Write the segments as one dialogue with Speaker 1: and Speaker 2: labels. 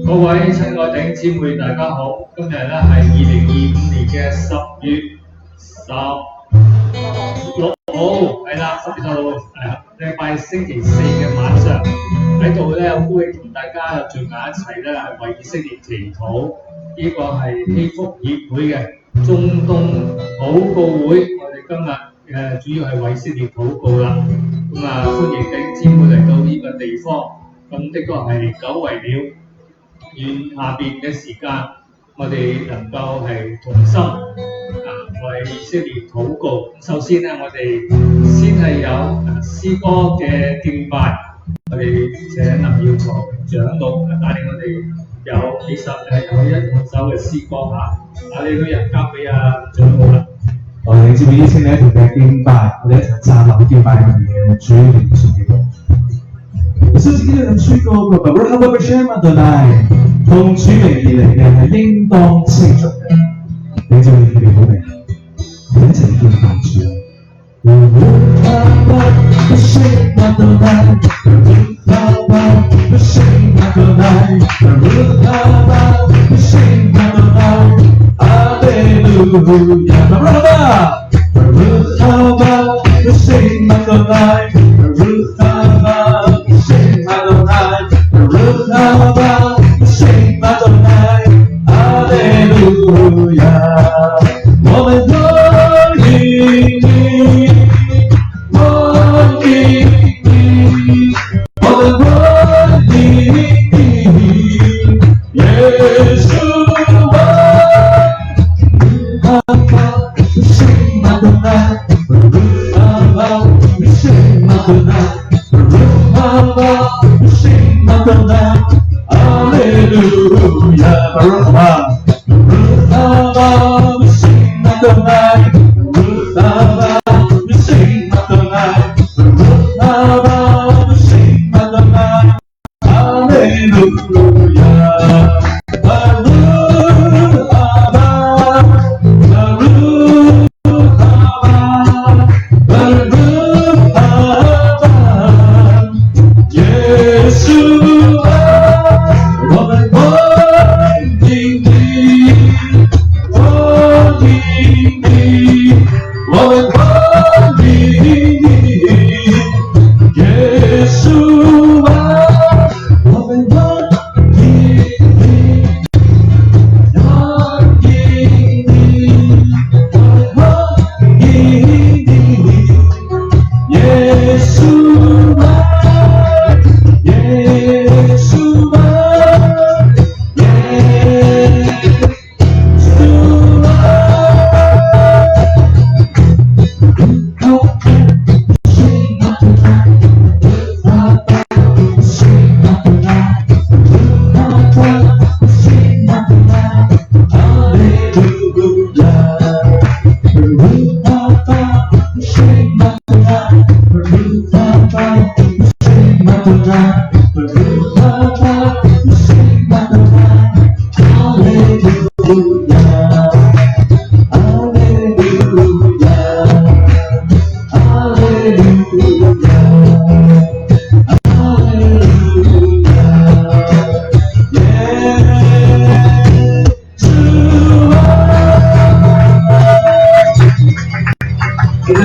Speaker 1: 各位親愛弟兄姊妹，大家好！今日咧係2025年嘅10月16號，係啦，10月16號，禮拜星期四嘅晚上喺度咧，好高興同大家又聚埋一齊咧，係為以色列祈禱。呢個係希福協會嘅中東禱告會，我哋今日主要係為以色列禱告啦。咁啊，歡迎弟兄姊妹嚟到呢個地方。咁的確係久違了。願下邊嘅時間，我哋能夠係同心為以色列禱告。首先咧，我哋先係有詩歌嘅敬拜，我哋請林耀才長老帶領我哋有一首嘅詩歌嚇。你個人交俾長老啦。
Speaker 2: 我哋接住邀請你一同嘅敬拜，我哋一齊站立敬拜我哋嘅主名主耶穌。耶穌自己嘅宣告嘅，無論係乜嘢乜都係奉主名而嚟嘅，係應當稱頌嘅。你就會預備好未？我哋一齊敬拜主。無論係乜嘢乜都係，無論係乜嘢都係，無論係乜嘢都係，哈利路亞，無論係乜嘢都係。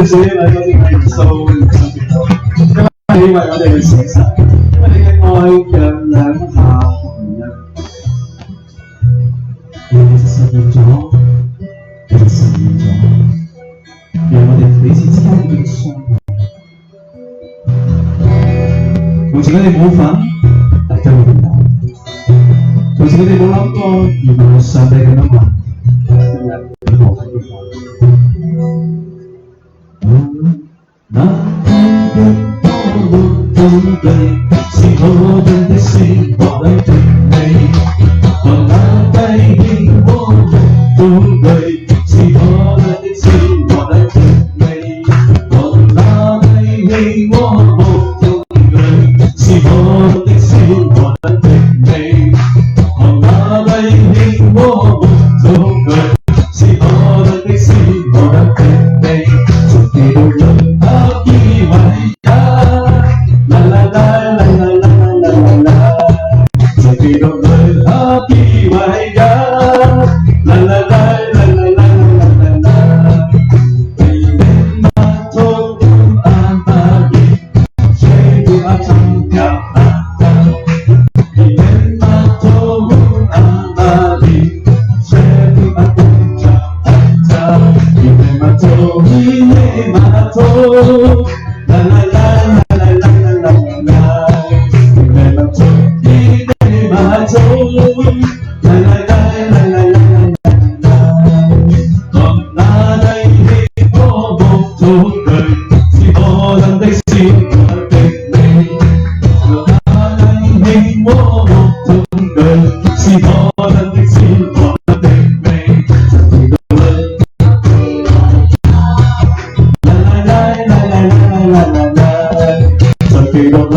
Speaker 2: 主為我哋嘅耶穌，因為你為我哋嘅寫實，因為你嘅愛讓兩下紅日，讓你實現咗，你就實現咗，讓我哋彼此之間嘅相愛。同時佢哋冇份，大家會有；同時佢哋冇諗過，原來上帝咁樣問，今日你何等嘅愛？那天的道路不對，是我們的心或來對你；和那背影我們不對，是我們的心或來對你；和那背影我們不對，是我們的心或來對你；和那背影我們不對，是我們的心或來對你。基督人何以偉大？啦啦啦啦啦啦啦啦！呀，啦啦啦啦啦啦啦啦啦，你们马头阿玛尼，谁不阿唱跳阿达？你们马头阿玛尼，谁不阿唱跳阿达？你们马头，你们马头，啦啦啦啦啦啦啦啦啦，你们马头，你们马头。来来来来来来来來，當那低氣我目中對，是可能的是我的美。當那低氣我目中對，是可能的是我的美。來來來來來來來來來，再記落去。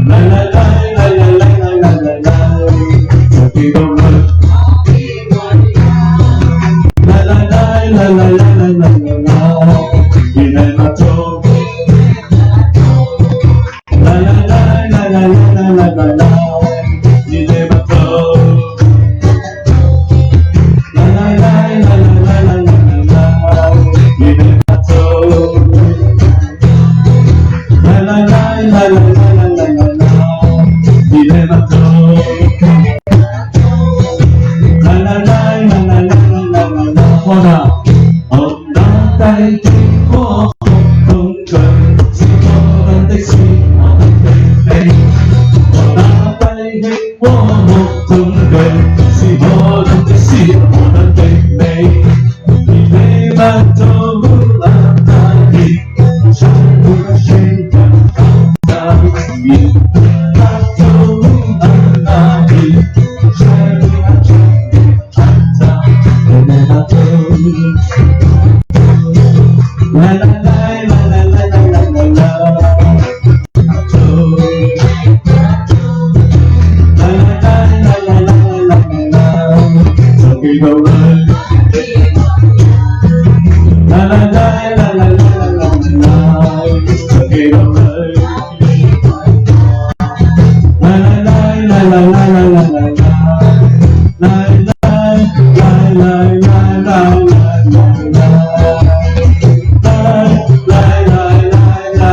Speaker 2: 來來來來來來來來來來，再記落去。來來來來來來來來來，原來馬頭。來來來來來來來來來來，原來馬頭。來來來來來來來來來來，原來馬頭。來來來來來來來來來來，原來馬頭。來來來來來來來來來，我那低的我恐懼，是可能的是我的美。我那低的我恐懼，是可能的是我的美。你沒辦法阿瑪尼，全部的宣揚阿瑪尼，馬頭阿瑪尼，全部的宣揚阿瑪尼，馬頭。來來來來來來來來來來，馬頭。來來來來來來來來來，再記落去。來來來來來來來來來，再記落去。來來來來來來來來來來，來來來來來來來來。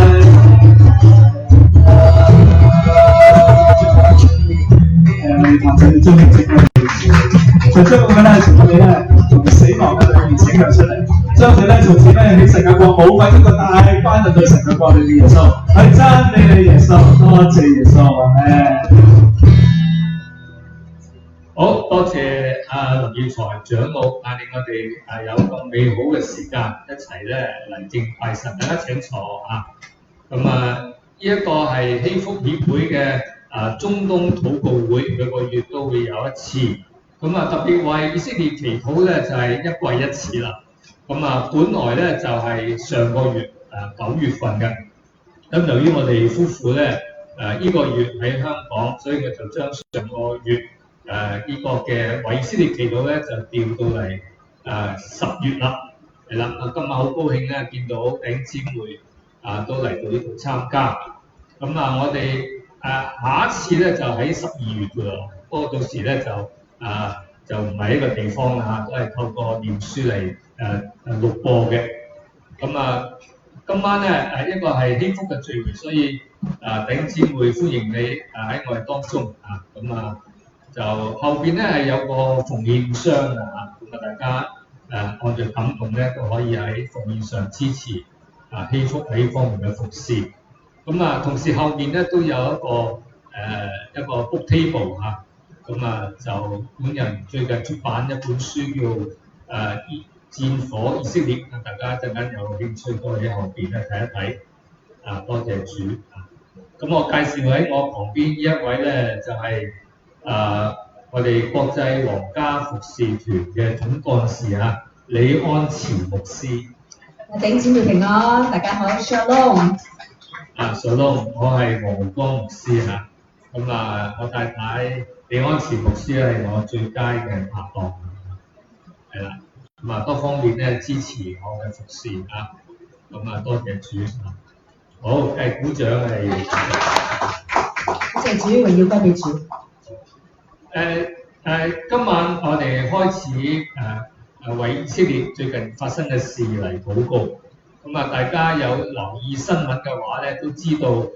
Speaker 2: 最明顯嘅故事，就將我哋咧從我哋咧從死亡嘅裏面拯救出嚟，將我哋咧從此咧喺神嘅國冇揾一個大班人對神嘅國裏嘅耶穌，係讚美你耶穌，多謝耶穌啊！
Speaker 1: 好多謝林耀才長老帶領我哋有咁美好嘅時間一齊咧嚟敬拜神，大家請坐啊！咁呢一個係希福協會嘅中東禱告會，每個月都會有一次。咁特別為以色列祈禱咧，就係一季一次啦。咁本來咧就係上個月9月份嘅。咁由於我哋夫婦咧呢個月喺香港，所以我就將上個月呢個嘅為以色列祈禱咧就調到嚟10月啦。係啦，今日好高興咧見到弟兄姊妹都嚟到呢度參加。咁我哋下一次咧就喺12月㗎啦，不過到時咧就唔係一個地方啦，都係透過臉書嚟錄播嘅。咁今晚咧一個係希福嘅聚會，所以弟兄姊妹歡迎你喺我哋當中咁就後邊咧係有個奉獻箱㗎咁大家按照感動咧都可以喺奉獻上支持希福喺呢方面嘅服侍。咁同時後面咧都有一個 book table 就本人最近出版一本書叫戰火以色列，大家陣間有興趣都喺後邊咧睇一睇。多謝主。咁我介紹喺我旁邊呢一位咧就係我哋國際皇家服侍團嘅總幹事李安慈牧師。
Speaker 3: 弟兄姊妹平安，大家好 ，Shalom。
Speaker 1: Shalom，我係黃湖光牧師我太太李安慈牧師係我最佳嘅拍檔，係啦，多方面咧支持我嘅服侍多謝主好，鼓掌係。
Speaker 3: 多謝主，榮耀歸俾主。
Speaker 1: 今晚我哋開始為以色列最近發生嘅事嚟禱告。咁啊，大家有留意新聞嘅話咧，都知道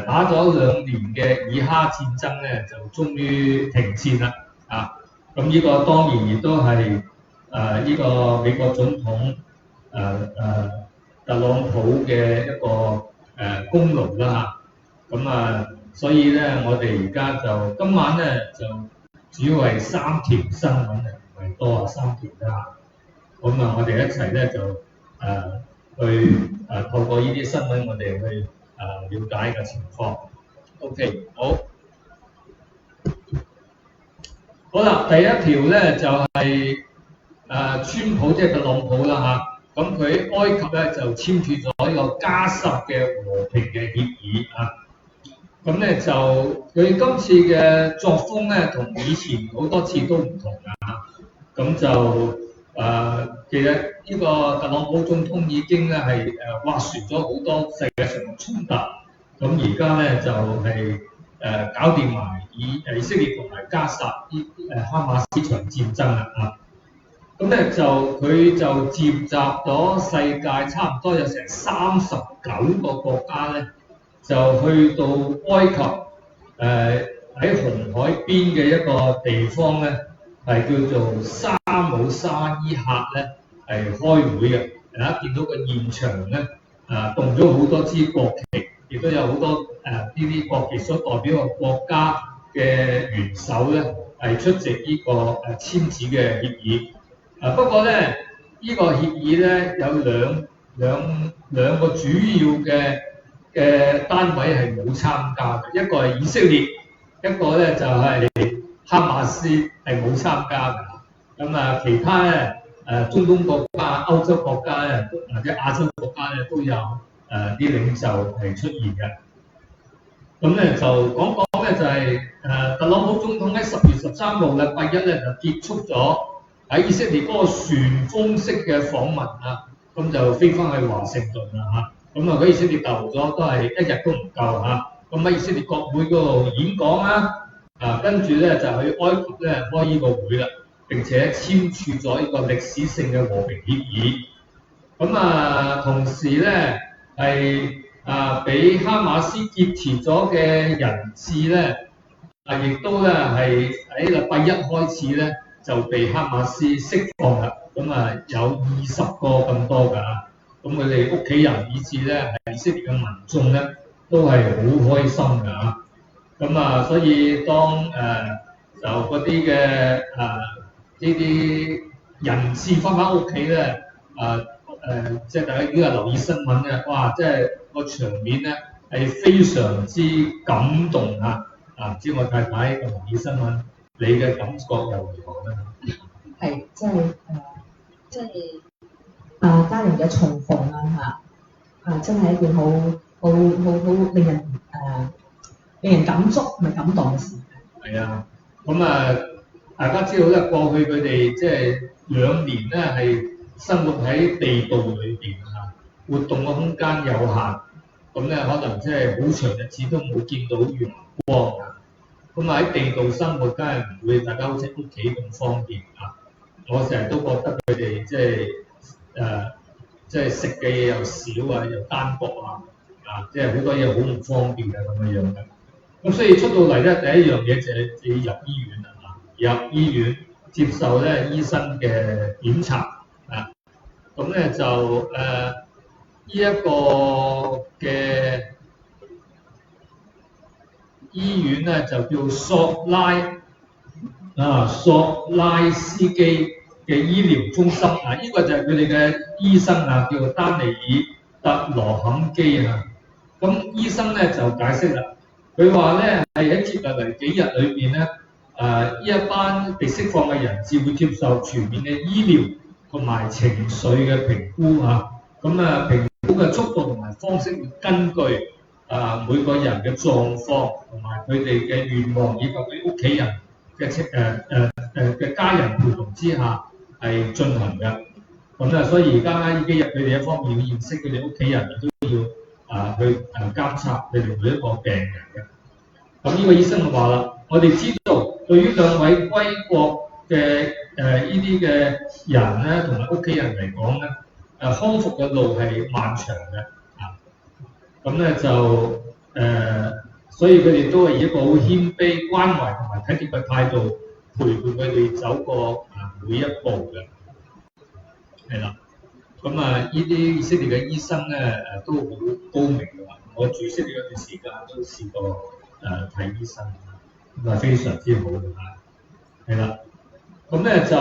Speaker 1: 打咗2年嘅以哈戰爭咧，就終於停戰啦。咁呢個當然亦都係呢個美國總統特朗普嘅一個功勞啦。咁所以咧，我哋而家就今晚咧就主要係3條新聞嚟，唔係多啊3條啦。咁我哋一齊咧就去透過呢啲新聞，我哋去了解嘅情況。OK， 好啦，第一條咧就係川普即係特朗普啦嚇。咁佢埃及咧就簽署咗呢個加沙嘅和平嘅協議啊。咁咧就佢今次嘅作風咧，同以前好多次都唔同啊。咁就其實呢個特朗普總統已經咧係斡旋咗好多世界上嘅衝突。咁而家咧就係搞掂埋以色列同埋加沙哈馬斯場戰爭啦。咁咧就佢就召集咗世界差唔多有成39個國家咧，就去到埃及喺紅海邊嘅一個地方咧，係叫做沙姆沙伊克咧，係開會嘅。大家見到個現場咧，動咗好多支國旗，亦都有好多呢啲國旗所代表嘅國家嘅元首咧，係出席呢個簽字嘅協議。不過咧，呢個協議咧有兩個主要嘅單位係冇參加嘅，一個係以色列，一個咧就係哈馬斯係冇參加嘅。咁其他咧中東國家、歐洲國家咧，或者亞洲國家咧都有啲領袖係出現嘅。咁咧就講咧就係特朗普總統喺10月13號禮拜1咧就結束咗喺以色列嗰個旋風式嘅訪問啊，咁就飛翻去華盛頓啦嚇。咁喺以色列逗留咗都係1日都唔夠嚇。咁喺以色列國會嗰度演講啦，跟住咧就去埃及咧開呢個會啦，並且簽署咗呢個歷史性嘅和平協議。咁同時咧係俾哈馬斯劫持咗嘅人質咧，亦都咧係喺禮拜1開始咧就被哈馬斯釋放啦。咁有20個咁多㗎。咁佢哋屋企人以至咧係以色列嘅民眾咧都係好開心㗎。咁所以當就嗰啲嘅呢啲人質翻屋企咧，即係大家如果係留意新聞咧，哇！即係個場面咧係非常之感動啊！唔知我太太留意新聞，你嘅感覺又如何咧？
Speaker 3: 係即係家人嘅重逢真係一件好令人感觸同埋感動嘅事。係啊，
Speaker 1: 大家知道咧，過去佢哋即係2年咧係生活喺地道裏邊活動嘅空間有限，咁咧可能即係好長日子都冇見到陽光喺地道生活，梗係唔會大家好似屋企咁方便我成日都覺得佢哋即係食嘅嘢又少又單薄即係好多嘢好唔方便咁樣嘅。咁所以出到嚟咧，第一樣嘢就係要入醫院入醫院接受咧醫生嘅檢查咁咧就呢一個嘅醫院咧就叫索拉斯基嘅醫療中心呢個就係佢哋嘅醫生叫做丹尼爾特羅坎基咁醫生咧就解釋啦，佢話咧係喺接落嚟幾日裏邊咧，呢一班被釋放嘅人質會接受全面嘅醫療同埋情緒嘅評估評估嘅速度同埋方式會根據每個人嘅狀況同埋佢哋嘅願望以及佢屋企人嘅家人陪同之下係進行嘅。所以而家呢幾日佢哋一方面要認識佢哋屋企人，亦都要去監察佢哋每一個病人嘅。呢個醫生就話啦，我哋知道對於兩位歸國嘅呢啲嘅人咧，同埋屋企人嚟講咧，康復嘅路係漫長嘅啊。咁咧就所以佢哋都係以一個好謙卑、關懷同埋體貼嘅態度陪伴佢哋走過每一步嘅，係啦。咁呢啲以色列嘅醫生咧都好高明㗎。我住以色列嗰段時間都試過睇醫生，咁係非常之好嘅嚇，係啦。咁咧就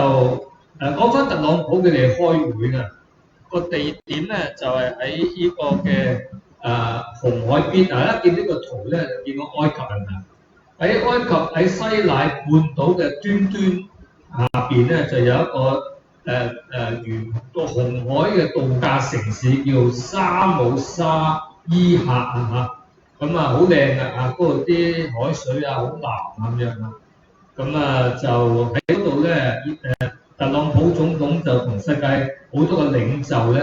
Speaker 1: 講翻特朗普佢哋開會啊，個地點咧就係喺呢個嘅紅海邊。大家見呢個圖咧，就見到埃及係咪？喺埃及喺西乃半島嘅端端下邊咧，就有一個沿到紅海嘅度假城市叫沙姆沙伊克啊嚇，咁好靚啊，嗰度啲海水好藍咁樣啊，咁就喺嗰度咧特朗普總統就同世界好多嘅領袖咧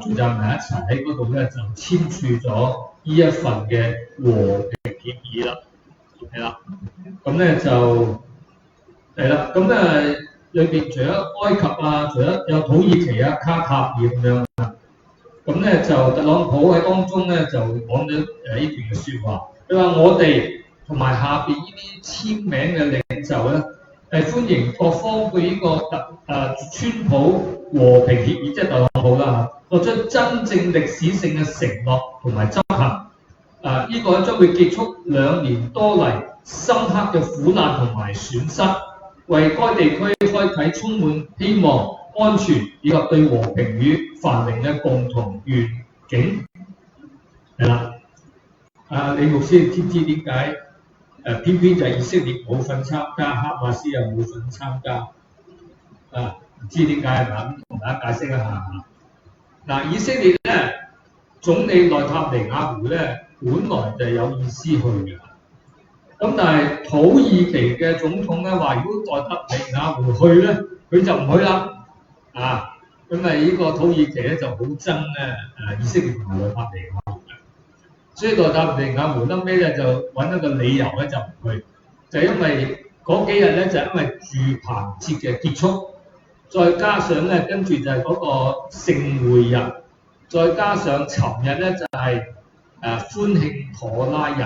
Speaker 1: 聚集埋一齊喺嗰度咧就簽署咗呢一份嘅和平協議啦，係啦，咁咧就係啦，咁裏邊除咗埃及除咗有土耳其卡塔爾咁樣啊，咁咧就特朗普喺當中咧就講咗呢段嘅説話，佢話我哋同埋下邊呢啲簽名嘅領袖咧歡迎各方對呢個川普和平協議，即係特朗普啦作出真正歷史性嘅承諾同埋執行。呢個將會結束2年多嚟深刻嘅苦難同埋損失，為該地區開啓充滿希望、安全以及對和平與繁榮嘅共同願景。係啦，李牧師知唔知點解偏偏就係以色列冇份參加，哈馬斯又冇份參加？唔知點解係咪？咁同大家解釋一下。以色列咧總理內塔尼亞胡咧本來就有意思去嘅，咁但係土耳其嘅總統咧話，如果內塔尼亞胡去咧，佢就唔去啦。咁呢個土耳其咧就好憎咧以色列同埋內塔尼亞胡嘅，所以內塔尼亞胡後尾咧就揾一個理由咧就唔去，就因為嗰幾日咧就因為住棚節嘅結束，再加上咧跟住就係嗰個聖會日，再加上尋日咧就係歡慶妥拉日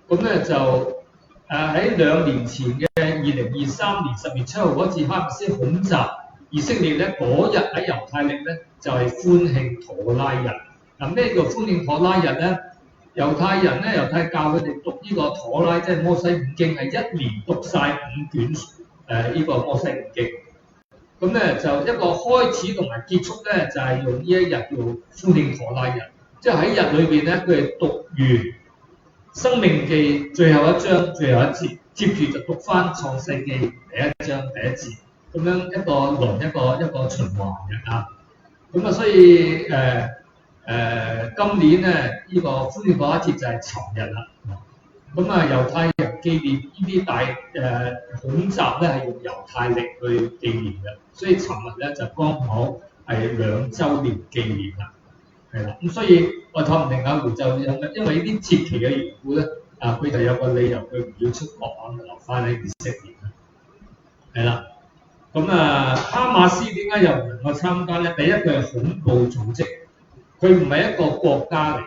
Speaker 1: 咁咧就喺2年前嘅2023年10月7號嗰次哈馬斯恐襲以色列咧，嗰日喺猶太曆咧就係歡慶妥拉日。咩叫歡慶妥拉日咧？猶太人咧，猶太教佢哋讀呢個妥拉，即係摩西五經，係一年讀晒5卷呢個摩西五經。咁咧就一個開始同埋結束咧，就係用呢一日叫歡慶妥拉日，即係喺日裏邊咧，佢哋讀完《申命記》最後一章最後一節，接住就讀翻《創世記》第一章第一節，咁樣一個輪一個循環嘅咁所以今年咧呢個歡慶妥拉節就係尋日啦。猶太人紀念呢啲大恐襲咧係用猶太曆去紀念嘅，所以尋日咧就剛好係2週年紀念啦，係啦。咁所以內塔尼亞胡就因為呢啲節期嘅緣故咧，佢就有個理由佢唔要出國留翻喺以色列啦，係啦。哈馬斯點解又唔能夠參加咧？第一，佢係恐怖組織，佢唔係一個國家嚟。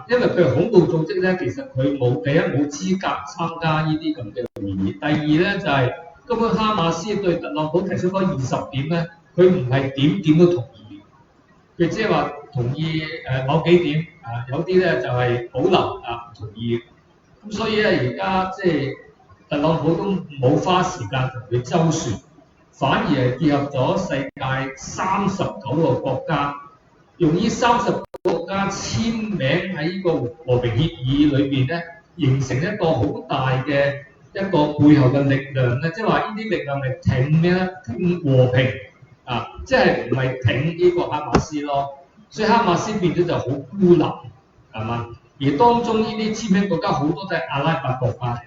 Speaker 1: 因為佢係恐怖組織咧，其實佢第一冇資格參加呢啲咁嘅會議。第二咧就係根本哈馬斯對特朗普提出嗰20點咧，佢唔係點都同意，佢即係話同意某幾點有啲咧就係保留唔同意。咁所以咧而家即係特朗普都冇花時間同佢周旋，反而係結合咗世界39個國家，用呢30個國家簽名喺呢個和平協議裏邊咧，形成一個好大嘅一個背後嘅力量咧，即係話呢啲力量係挺咩咧？挺和平即係唔係挺呢個哈馬斯咯？所以哈馬斯變咗就好孤立，係嘛？而當中呢啲簽名國家好多都係阿拉伯國家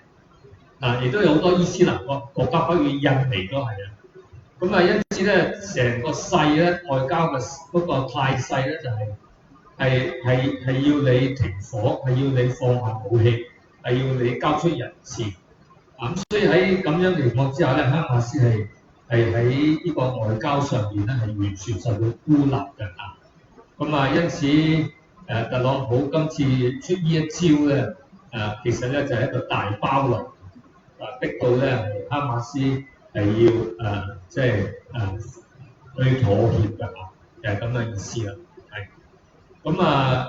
Speaker 1: 嚟，亦都有好多伊斯蘭國家，包括印尼都係啊。因此咧，成個勢咧，外交嘅嗰個態勢咧，就係要你停火，係要你放下武器，係要你交出人質，所以喺咁樣情況之下咧，哈馬斯係喺呢個外交上邊咧係完全受到孤立嘅因此特朗普今次出呢一招咧其實咧就係一個大包圍逼到咧哈馬斯係要去妥協嘅就係咁嘅意思啦。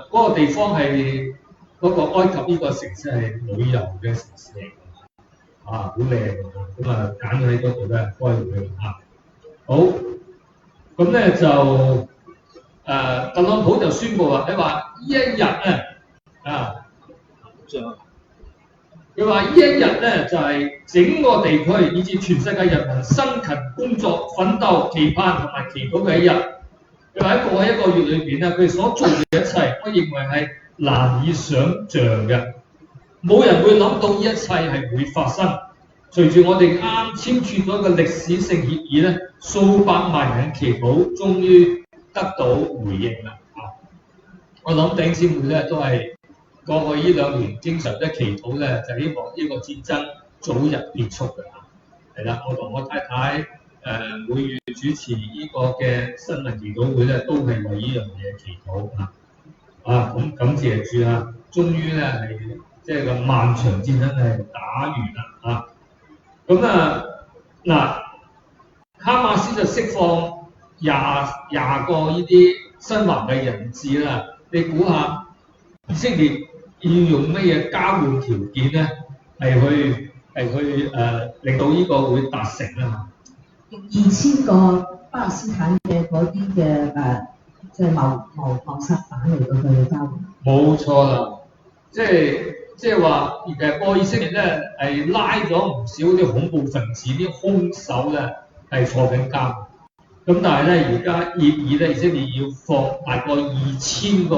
Speaker 1: 嗰個地方係嗰個埃及呢個城市係旅遊嘅城市嚟嘅，好靚揀喺嗰度咧開會好，咁咧就特朗普就宣布啦，佢話呢一日佢話呢一日咧就係整個地區以至全世界人民辛勤工作、奮鬥、期盼同埋祈禱嘅一日。佢話喺過去一個月裏邊咧，佢哋所做嘅一切，我認為係難以想像嘅，冇人會諗到呢一切係會發生。隨住我哋啱簽署咗個歷史性協議咧，數百萬人嘅祈禱終於得到回應啦。我諗弟兄姊妹咧都係過去呢2年經常都祈禱咧，就希望呢個戰爭早日結束嘅。係啦，我同我太太每月主持呢個嘅新聞祈禱會咧，都係為呢樣嘢祈禱咁感謝主終於咧係即係個漫長戰爭係打完啦哈馬斯就釋放廿個呢啲新華嘅人質啦，你估下以色列要用乜嘢交換條件咧？係去令到呢個會達成啦
Speaker 3: 用2000個巴勒斯坦嘅嗰啲嘅即係謀殺犯嚟到去交換。冇
Speaker 1: 錯啦，即係話以色列咧係拉咗唔少啲恐怖分子，啲兇手咧係坐緊監。咁但係咧而家協議咧，以色列要放大概2000個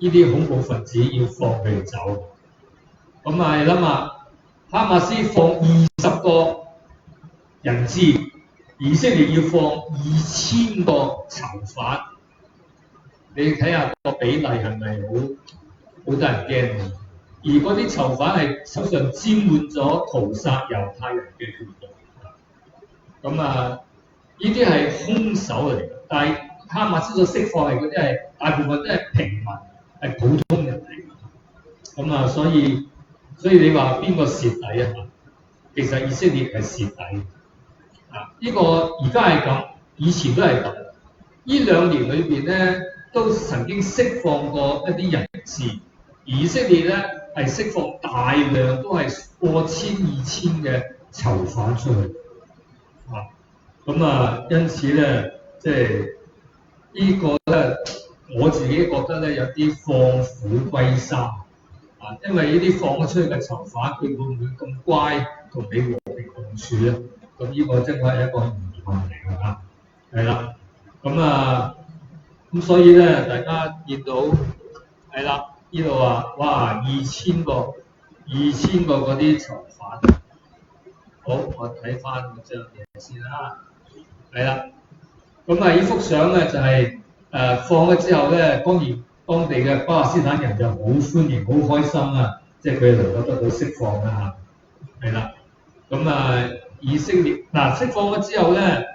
Speaker 1: 呢啲恐怖分子要放佢哋走。咁你諗下，哈馬斯放20個人質，以色列要放2000個囚犯，你睇下個比例係咪好得人驚啊？而嗰啲囚犯係手上沾滿咗屠殺猶太人嘅血液。呢啲係兇手嚟嘅，但係哈馬斯所釋放係嗰啲係大部分都係平民，係普通人嚟。所以你話邊個蝕底啊？其實以色列係蝕底。呢個而家係咁，以前都係咁。呢2年裏邊咧，都曾經釋放過一啲人質。以色列咧係釋放大量都係過千、2000嘅囚犯出去。因此咧，即係呢個咧，我自己覺得咧有啲放虎歸山。因為呢啲放咗出去嘅囚犯，佢會唔會咁乖同你和平共處咧？咁呢個真係一個疑問嚟㗎係啦。咁所以咧，大家見到係啦，呢度話哇2000個嗰啲囚犯。好，我睇翻嗰張嘢先啦。係啦，呢幅相咧就係放咗之後咧，當然當地嘅巴勒斯坦人就好歡迎、好開心即係佢哋能夠得到釋放啦係啦，以色列釋放咗之後咧，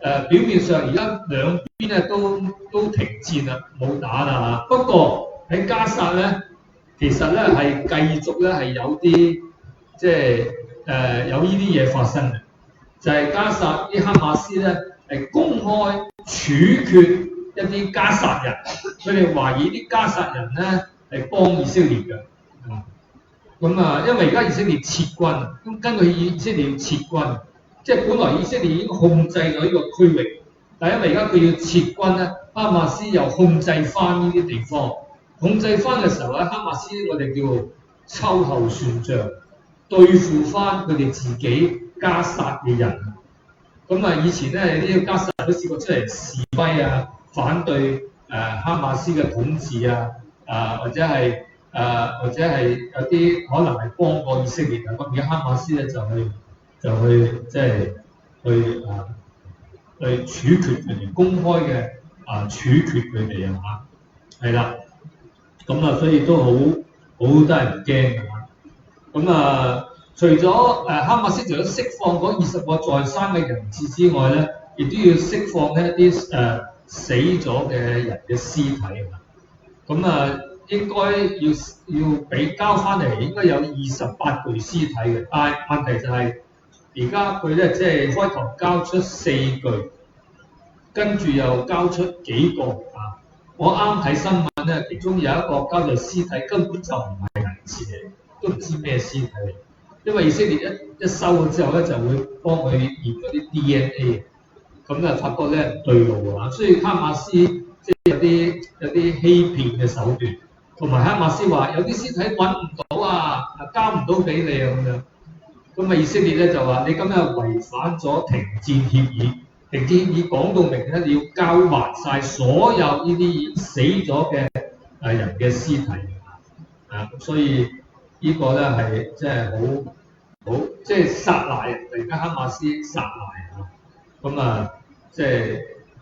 Speaker 1: 表面上而家兩邊咧都停戰啦，冇打啦不過喺加薩咧，其實咧係繼續咧係有啲即係有呢啲嘢發生嘅。就係加薩啲哈馬斯咧係公開處決一啲加薩人，佢哋懷疑啲加薩人咧係幫以色列嘅。因為而家以色列撤軍，咁根據以色列要撤軍，即係本來以色列已經控制咗呢個區域，但係因為而家佢要撤軍咧，哈馬斯又控制翻呢啲地方，控制翻嘅時候咧，哈馬斯我哋叫秋後算賬，對付翻佢哋自己加薩嘅人。以前咧呢個加薩都試過出嚟示威反對哈馬斯嘅統治或者係有啲可能係幫過以色列咁而家哈馬斯咧就去即係去處決佢哋，公開嘅處決佢哋係啦，所以都好得人驚除咗哈馬斯除咗釋放嗰20個在生嘅人質之外咧，亦都要釋放一啲死咗嘅人嘅屍體啊。咁啊，應該要俾交翻嚟，應該有28具屍體嘅。但係問題就係而家佢咧即係開頭交出4具，跟住又交出幾個啊。我啱睇新聞咧，其中有一個交咗屍體根本就唔係人質嚟，都唔知咩屍體嚟。因為以色列一收咗之後咧，就會幫佢驗嗰啲 DNA， 咁就發覺咧唔對路啊。所以哈馬斯即係有啲欺騙嘅手段，同埋哈馬斯話有啲屍體揾唔到啊，交唔到俾你啊咁樣。咁啊以色列咧就話你今日違反咗停戰協議，停戰協議講到明咧，你要交還晒所有呢啲已經死咗嘅人嘅屍體啊，咁所以呢個咧係即係好即係殺賴人哋，而家哈馬斯殺賴啊！咁啊，即係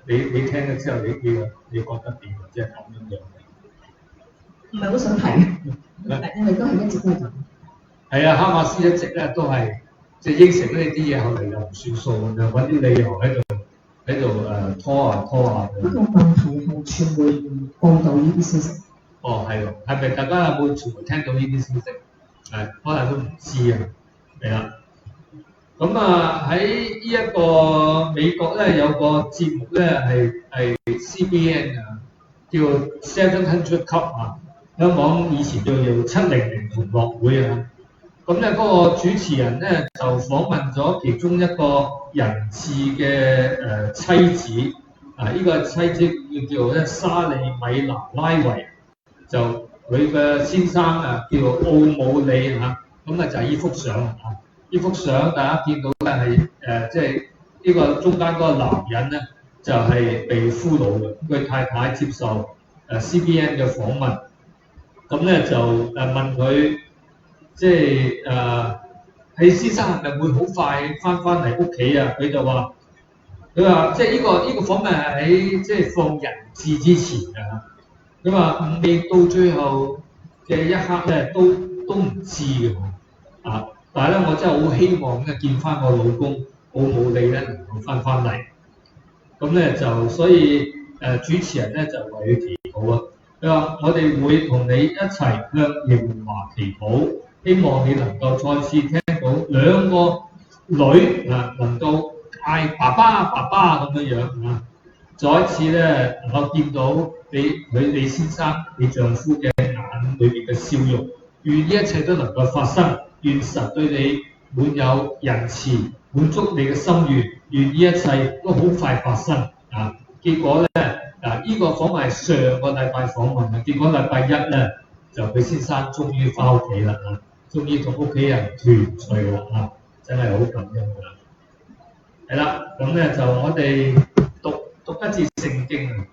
Speaker 1: 你聽咗之後，你覺得點啊？即係咁樣。
Speaker 3: 唔係好想睇，因為都係一直都係咁。係
Speaker 1: 啊，哈馬斯一直咧都係即係應承呢啲嘢，後嚟又唔算數咁樣，揾啲理由喺度拖啊。
Speaker 3: 不過問題係傳媒唔報導呢啲消息。
Speaker 1: 哦，係喎，係咪大家有冇傳媒聽到呢啲消息？可能都唔知啊。係啦，咁啊喺呢一個美國咧有個節目咧係 CBN 啊，叫700 Club 啊，香港以前叫做700同樂會啊。咁咧嗰個主持人咧就訪問咗其中一個人質嘅妻子啊，呢個妻子叫做咧沙利米娜拉維，就佢嘅先生啊叫做奧姆里嚇。咁啊就係呢幅相啊！呢幅相大家見到咧係即係呢個中間嗰個男人咧就係被俘虜嘅，佢太太接受CBN 嘅訪問，咁咧就問佢即係你先生係咪會好快翻嚟屋企啊？佢話即係呢個訪問係喺即係放人質之前㗎。佢話未到最後嘅一刻咧都唔知嘅啊！但係咧，我真係好希望咧見翻我老公奧姆利咧能夠翻嚟。咁咧就所以主持人咧就為佢祈禱啊。佢話：我哋會同你一齊向耶和華祈禱，希望你能夠再次聽到兩個女能夠嗌爸爸咁樣啊！再一次咧能夠見到你先生你丈夫嘅眼裏邊嘅笑容，願呢一切都能夠發生。願神對你滿有仁慈，滿足你嘅心願，願呢一切都好快發生啊！結果咧呢個訪問係上個禮拜訪問嘅，結果禮拜一咧就佢先生終於翻屋企啦啊！終於同屋企人團聚啦啊！真係好感恩㗎。係啦，咁咧就我哋讀一節聖經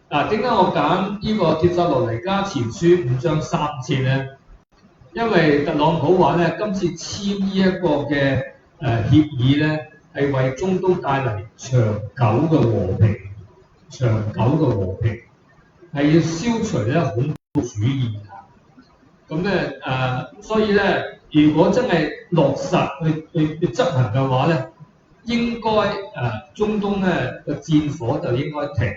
Speaker 1: 啊！點解我揀呢個帖撒羅尼迦前書5章3節咧？因為特朗普話咧，今次簽呢一個嘅協議咧，係為中東帶嚟長久嘅和平，係要消除咧恐怖主義啊！咁咧所以咧，如果真係落實去執行嘅話咧，應該中東咧個戰火就應該停，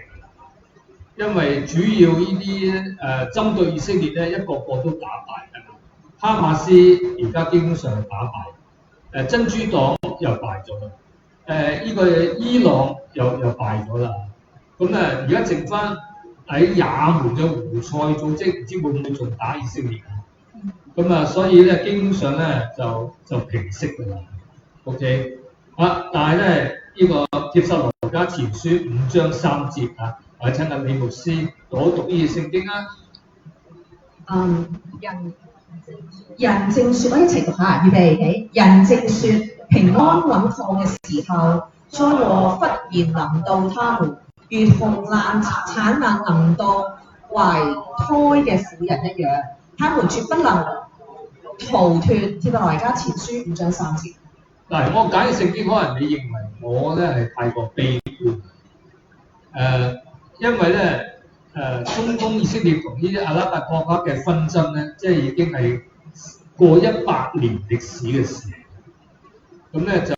Speaker 1: 因為主要呢啲針對以色列咧，一個個都打敗。哈馬斯而家基本上係打敗，珍珠黨又敗咗啦，呢個伊朗又敗咗啦，咁而家剩翻喺也門嘅胡塞組織，唔知會唔會仲打以色列啊？咁所以咧基本上咧就平息㗎啦。OK 但係咧呢個帖撒羅尼迦前書5章3節啊，我請阿李牧師讀呢啲聖經啊。
Speaker 3: 人正說，我一齊讀下，預備起。人正說平安穩妥嘅時候，災禍忽然臨到他們，如同產難臨到懷胎嘅婦人一樣，他們絕不能逃脫。帖撒羅尼迦前書5章3節。
Speaker 1: 嗱，我解聖經，可能你認為我咧係太過悲觀，因為咧中東以色列同呢啲阿拉伯國家嘅紛爭咧，即係已經係過100年歷史嘅事。咁咧就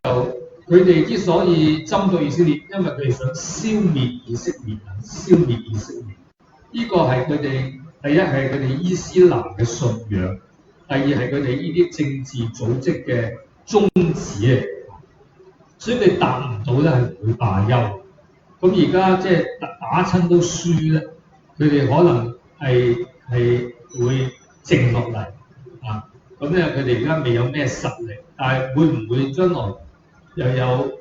Speaker 1: 佢哋之所以針對以色列，因為佢哋想消滅以色列人，消滅以色列。呢個係佢哋第一係佢哋伊斯蘭嘅信仰，第二係佢哋呢啲政治組織嘅宗旨嚟。所以佢答唔到咧係唔會罷休。咁而家即係打親都輸咧，佢哋可能係會靜落嚟啊。咁咧佢哋而家未有咩實力，但係會唔會將來又有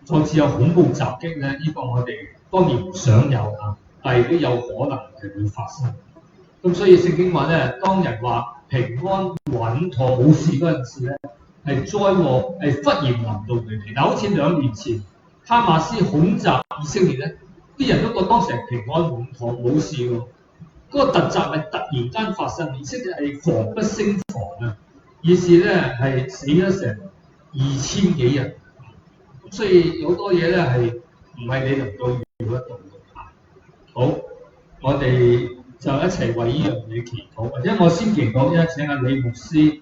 Speaker 1: 再次有恐怖襲擊咧？呢個我哋當然唔想有啊，但係都有可能係會發生。咁所以聖經話咧，當人話平安穩妥冇事嗰陣時咧，係災禍係忽然臨到佢哋。嗱，好似2年前哈馬斯恐襲以色列咧，啲人都覺得當時係平安穩妥冇事喎。嗰個突襲係突然間發生，以色列係防不勝防啊！於是咧係死咗成2000幾人。所以好多嘢咧係唔係你能夠預料得到嘅。好，我哋就一齊為呢樣嘢祈禱，或者我先祈禱，一請阿李牧師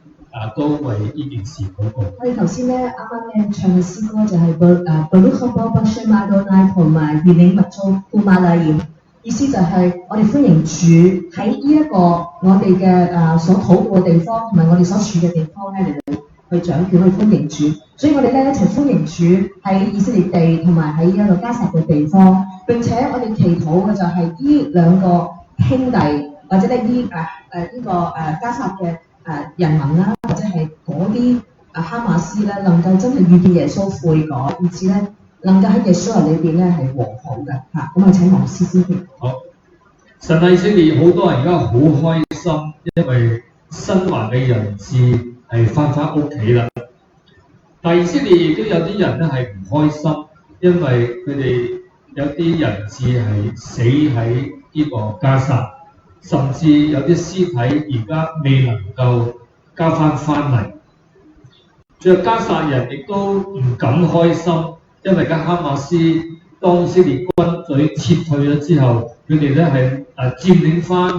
Speaker 1: 都為呢件事禱告。
Speaker 3: 我哋頭先咧啱啱咧唱嘅詩歌就係Baruch haba Shem Adonai 同埋願你物中呼馬拉鹽，意思就係我哋歡迎主喺呢一個我哋嘅所禱告嘅地方，同埋我哋所處嘅地方咧嚟到去掌權去歡迎主。所以我哋咧一齊歡迎主喺以色列地同埋喺呢一個加薩嘅地方。並且我哋祈禱嘅就係呢兩個兄弟，或者咧呢加薩嘅人民啦，或者係嗰啲哈馬斯咧，能夠真係遇見耶穌悔改，以至咧能夠喺耶穌人裏邊咧係和好嘅嚇。咁啊請黃師先。
Speaker 1: 好，神喺以色列好多人而家好開心，因為新還嘅人質係翻屋企啦。但以色列亦都有啲人咧係唔開心，因為佢哋有啲人質係死喺呢個加薩，甚至有啲屍體而家未能夠交翻嚟。仲有加薩人亦都唔敢開心，因為而家哈馬斯當以色列軍隊撤退咗之後，佢哋咧係佔領翻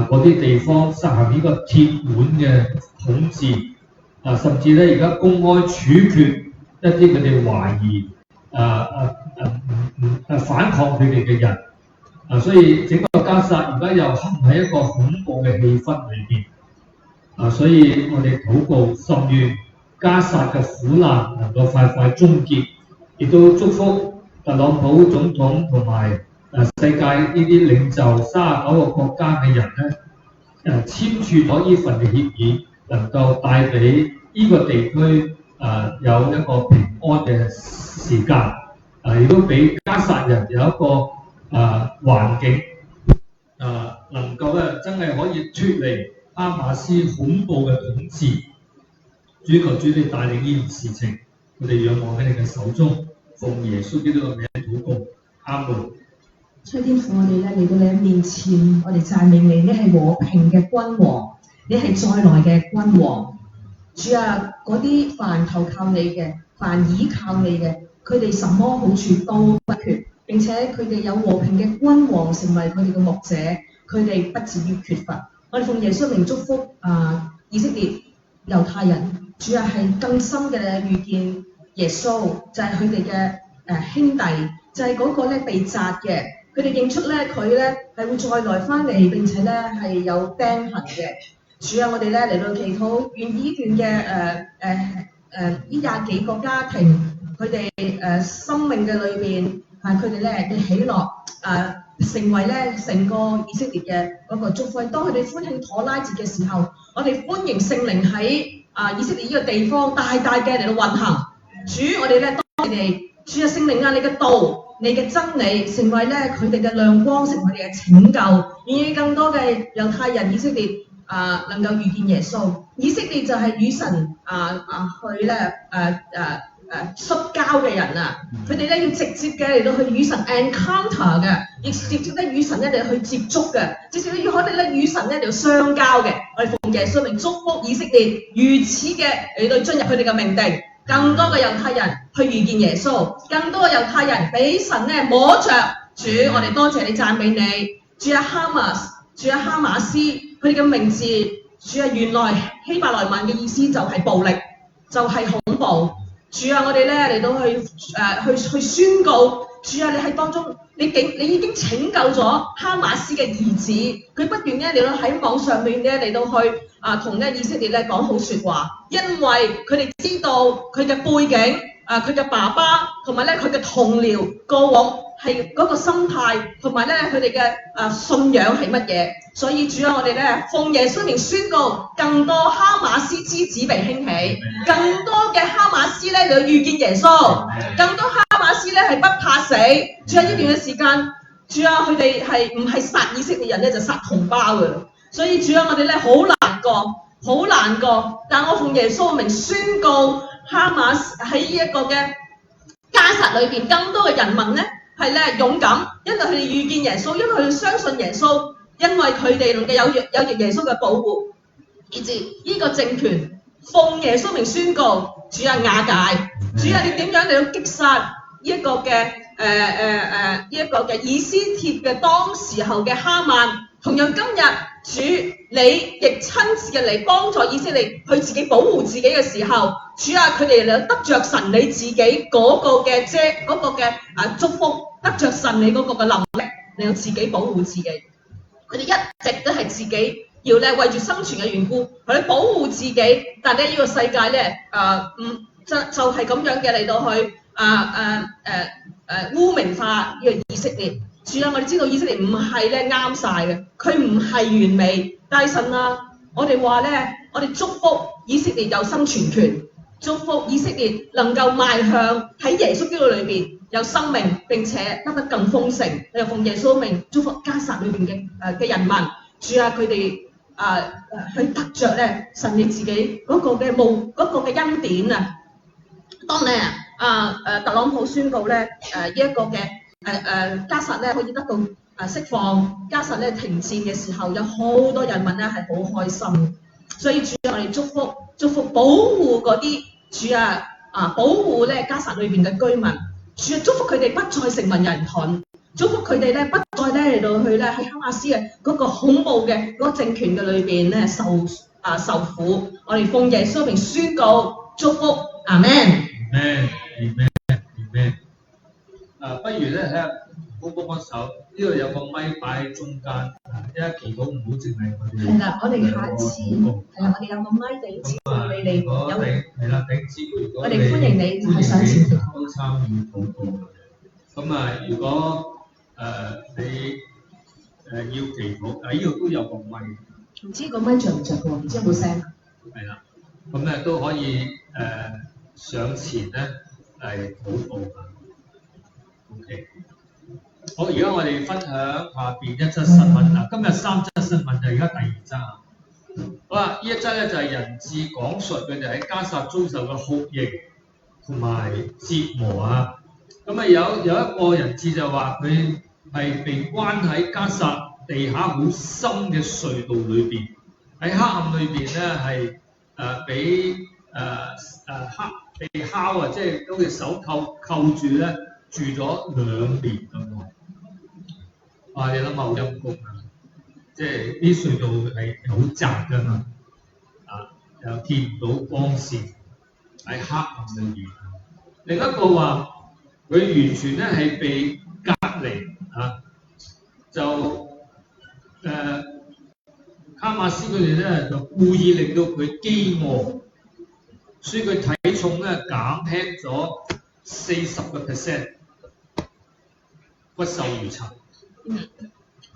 Speaker 1: 嗰啲地方，實行呢個鐵腕嘅統治。甚至咧而家公開處決一啲佢哋懷疑反抗佢哋嘅人。所以整個加薩而家又陷喺一個恐怖嘅氣氛裏邊。所以我哋禱告，甚願加薩嘅苦難能夠快快終結，亦都祝福特朗普總統同埋世界呢啲領袖39個國家嘅人咧，簽署咗呢份嘅協議，能夠帶俾呢個地區有一個平安嘅時間，亦都俾加薩人有一個環境，能夠咧真係可以脫離哈馬斯恐怖嘅統治。主求主你帶領呢件事情，我哋仰望喺你嘅手中，奉耶穌基督嘅名禱告，阿門。
Speaker 3: 所以天父，我哋咧嚟到你面前，我哋讚美你，你係和平嘅君王，你係再來嘅君王。主啊，嗰啲凡投靠你嘅，凡倚靠你嘅，佢哋什麼好處都不缺，並且佢哋有和平嘅君王成為佢哋嘅牧者，佢哋不至於缺乏。我哋奉耶穌名祝福以色列猶太人。主啊，係更深嘅遇見耶穌，就係佢哋嘅兄弟，就係嗰個咧被殺嘅，佢哋認出咧佢咧係會再來翻嚟，並且咧係有釘痕嘅。主啊，我哋咧嚟到祈禱，願呢段嘅呢20幾個家庭，佢哋生命嘅裏邊佢哋咧嘅喜樂成為咧成個以色列嘅嗰個祝福。當佢哋歡慶妥拉節嘅時候，我哋歡迎聖靈喺以色列呢個地方大大嘅嚟到運行。主，我哋咧當你哋主啊，聖靈啊，你嘅道、你嘅真理成為咧佢哋嘅亮光，成為佢哋嘅拯救，願意更多嘅猶太人以色列能夠遇見耶穌。以色列就係與神去咧摔跤嘅人啊，佢哋咧要直接嘅嚟到去與神 encounter 嘅，亦直接咧與神咧嚟去接觸嘅，直接咧要可能咧與神咧嚟相交嘅。我哋奉耶穌名祝福以色列如此嘅嚟到進入佢哋嘅命定，更多嘅猶太人去遇見耶穌，更多嘅猶太人俾神咧摸着。主，我哋多謝你讚美你。主啊哈馬斯，佢哋嘅名字主啊，原來希伯來文嘅意思就係暴力，就係恐怖。主啊，我哋咧嚟到去宣告，主啊，你喺當中，你已經拯救咗哈馬斯嘅兒子，佢不斷咧嚟到喺網上面咧嚟到去同咧以色列咧講好説話，因為佢哋知道佢嘅背景，佢嘅爸爸同埋咧佢嘅同僚過往係嗰個心態，同埋咧佢哋嘅信仰係乜嘢，所以主啊，我哋咧奉耶穌名宣告，更多哈馬斯之子被興起，更多嘅哈馬斯咧嚟到遇見耶穌，更多哈馬斯咧係不怕死。主啊，呢段嘅時間，主啊，佢哋係唔係殺以色列人咧就殺同胞㗎啦，所以主啊，我哋咧好難過，但我奉耶穌名宣告，哈馬斯喺呢一個嘅加薩裏邊，更多嘅人民咧係咧勇敢，因為佢哋遇見耶穌，因為佢哋相信耶穌，因為佢哋能夠有耶穌嘅保護，以至呢個政權奉耶穌名宣告，主啊瓦解，主啊你點樣嚟到擊殺呢一個嘅呢一個嘅以斯帖嘅當時候嘅哈曼，同樣今日主你亦親自嘅嚟幫助以色列去自己保護自己嘅時候，主啊佢哋嚟得着神你自己嗰個嘅祝福，得着神你嗰個嘅能力嚟到自己保護自己。佢哋一直都係自己要咧為住生存嘅緣故，佢哋保護自己，但係呢個世界咧就係咁樣嘅嚟到去污名化呢個以色列。主啊，我哋知道以色列唔係咧啱晒嘅，佢唔係完美。但係神啊，我哋話咧，我哋祝福以色列有生存權，祝福以色列能夠邁向喺耶穌基督裏邊有生命，並且得更豐盛。你又奉耶穌名祝福加薩裏邊嘅人民。主啊，佢哋去得着咧神你自己嗰個嘅恩典啊！當咧特朗普宣告咧呢一個嘅加薩咧可以得到釋放，加薩咧停戰嘅時候，有好多人民咧係好開心，所以主啊，我哋祝福保護嗰啲主啊保護咧加薩裏邊嘅居民，主啊祝福佢哋不再成為人盾，祝福佢哋咧不再咧嚟到去咧喺哈馬斯嘅嗰個恐怖嘅嗰個政權嘅裏邊咧受苦。我哋奉耶穌名宣告祝福，阿門。
Speaker 1: Amen。不如咧睇下幫手，呢度有個咪擺喺中間，一祈禱唔好淨係我哋。
Speaker 3: 係啦，我哋下一次係啦，我哋有個咪頂姊妹，你哋有
Speaker 1: 係啦，頂姊妹，如果
Speaker 3: 我哋歡迎你係上前
Speaker 1: 都參與禱告。咁如果你要祈禱，呢度都有個咪。
Speaker 3: 唔知個咪着唔着喎？唔知有冇聲？
Speaker 1: 係啦，咁咧都可以上前咧嚟禱告㗎。OK， 好，而家我哋分享下邊一則新聞啦。今日3則新聞就而家第2則啊。好啦，呢一則咧就係人質講述佢哋喺加薩遭受嘅酷刑同埋折磨啊。咁有一個人質就話佢係被關喺加薩地下好深嘅隧道裏邊，喺黑暗裏邊咧係被敲啊，即係好似手扣住咧。住咗2年咁耐，你諗下好陰功啊！即係啲隧道係好窄㗎嘛，又見唔到光線，喺黑暗裏邊。另一個話佢完全咧係被隔離就哈馬斯佢哋咧就故意令到佢飢餓，所以佢體重咧減輕咗40%。骨瘦如柴，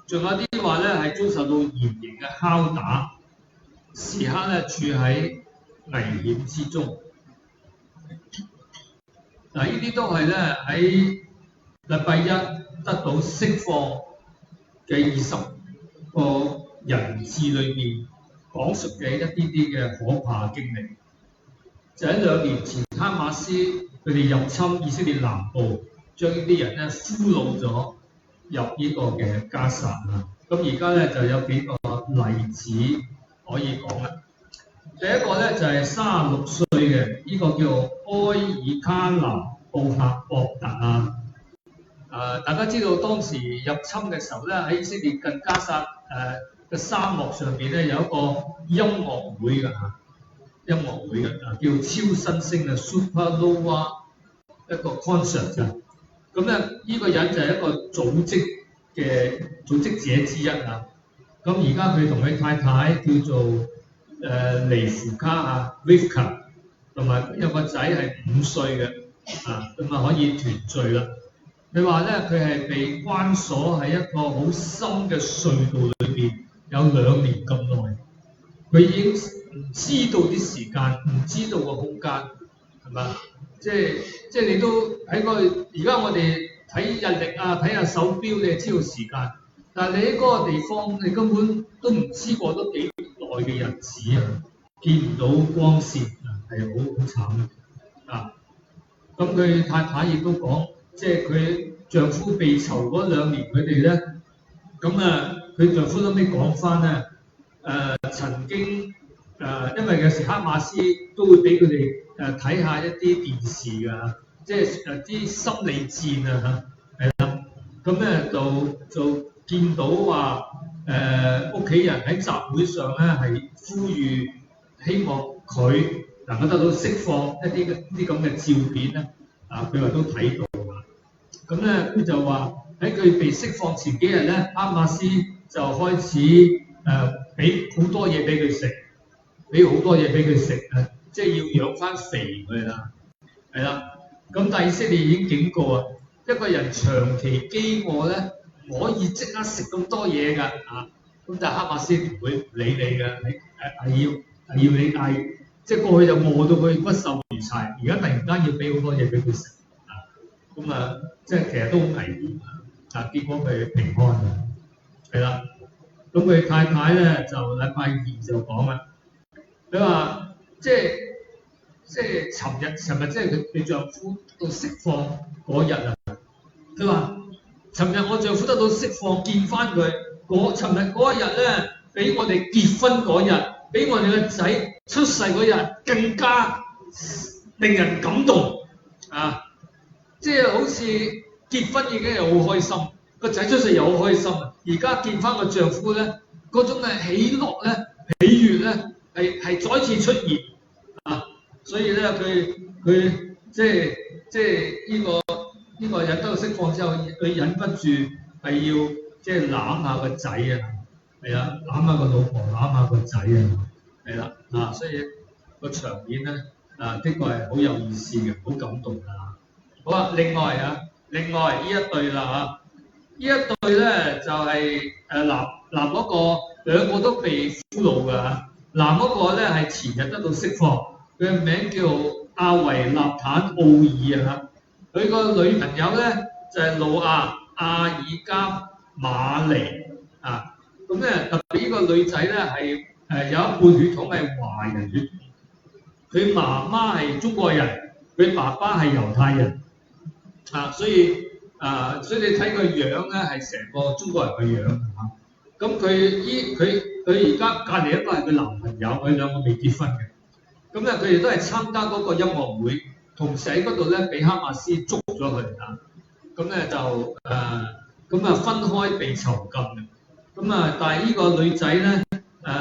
Speaker 1: 仲有啲話咧係遭受到嚴刑嘅拷打，時刻咧處喺危險之中。呢啲都係咧喺禮拜一得到釋放嘅20個人質裏邊講述嘅一啲嘅可怕經歷。就喺2年前，哈馬斯佢哋入侵以色列南部。將呢啲人咧俘虜咗入呢個嘅加薩啊！咁而家咧就有幾個例子可以講啦。第一個咧就係36歲嘅呢個叫埃爾卡納布克博特啊！大家知道當時入侵嘅時候咧，喺以色列近加薩嘅沙漠上邊咧有一個音樂會㗎嚇，音樂會嘅叫超新星嘅 Supernova 一個 concert 㗎。咁咧呢個人就係一個組織者之一啊。咁而家佢同佢太太叫做尼芙卡啊 Rivka， 同埋有個仔係5歲嘅啊，咁啊可以團聚啦。佢話咧佢係被關鎖喺一個好深嘅隧道裏邊，有2年咁耐。佢已經唔知道啲時間，唔知道個空間，係嘛？即係你都喺個而家我哋睇日曆啊，睇下手錶，你就知道時間。但係你喺嗰個地方，你根本都唔知過咗幾耐嘅日子啊，見唔到光線啊，係好慘啊！咁佢太太亦都講，即係佢丈夫被囚嗰2年，佢哋咧，咁啊，佢丈夫後尾講翻咧，曾經因為有時哈馬斯都會俾佢哋睇下一啲電視㗎，即係啲心理戰啊嚇，係啦，咁咧就見到話屋企人喺集會上咧係呼籲，希望佢能夠得到釋放一啲咁嘅照片咧，啊佢話都睇到啊，咁咧佢就話喺佢被釋放前幾日咧，哈馬斯就開始俾好多嘢俾佢食，即係要養翻肥佢啦，係啦，咁但以色列已經警告啊，一個人長期飢餓咧，唔可以即刻食咁多嘢㗎啊！咁但係哈馬斯唔會唔理你㗎，係要你嗌，即係過去就餓到佢骨瘦如柴，而家突然間要俾好多嘢俾佢食啊！咁啊，即係其實都好危險啊！結果佢平安啊，係啦。咁佢太太咧就禮拜2就講啦，佢話即係尋日即係佢丈夫到釋放嗰日啊，佢話。尋日我丈夫得到釋放，見翻佢。尋日嗰一日咧，比我哋結婚嗰日，比我哋個仔出世嗰日更加令人感動啊！即係好似結婚已經係好開心，個仔出世又好開心。而家見翻個丈夫咧，嗰種嘅喜樂咧、喜悅咧，係再次出現啊！所以咧，佢即係呢個人得到釋放之後，佢忍不住係要即係攬下個仔啊，係啊，攬下個老婆，攬下個仔啊，係啦啊，所以個場面咧的確係好有意思嘅，好感動啊！好啊，另外呢一對啦呢一對咧就係男嗰個兩個都被俘虜㗎嚇，男嗰個咧係前日得到釋放，佢嘅名叫阿維納坦奧爾啊。佢個女朋友咧就係路亞阿爾加馬尼啊，咁咧特別呢個女仔咧係有一半血統係華人血統，佢媽媽係中國人，佢爸爸係猶太人啊，所以你睇佢樣咧係成個中國人嘅樣啊。咁佢而家隔離一個係佢男朋友，佢兩個未結婚嘅，咁咧佢哋都係參加嗰個音樂會。同時喺嗰度咧，俾哈馬斯捉咗佢啊！咁咧就咁分開被囚禁嘅。咁但係呢個女仔咧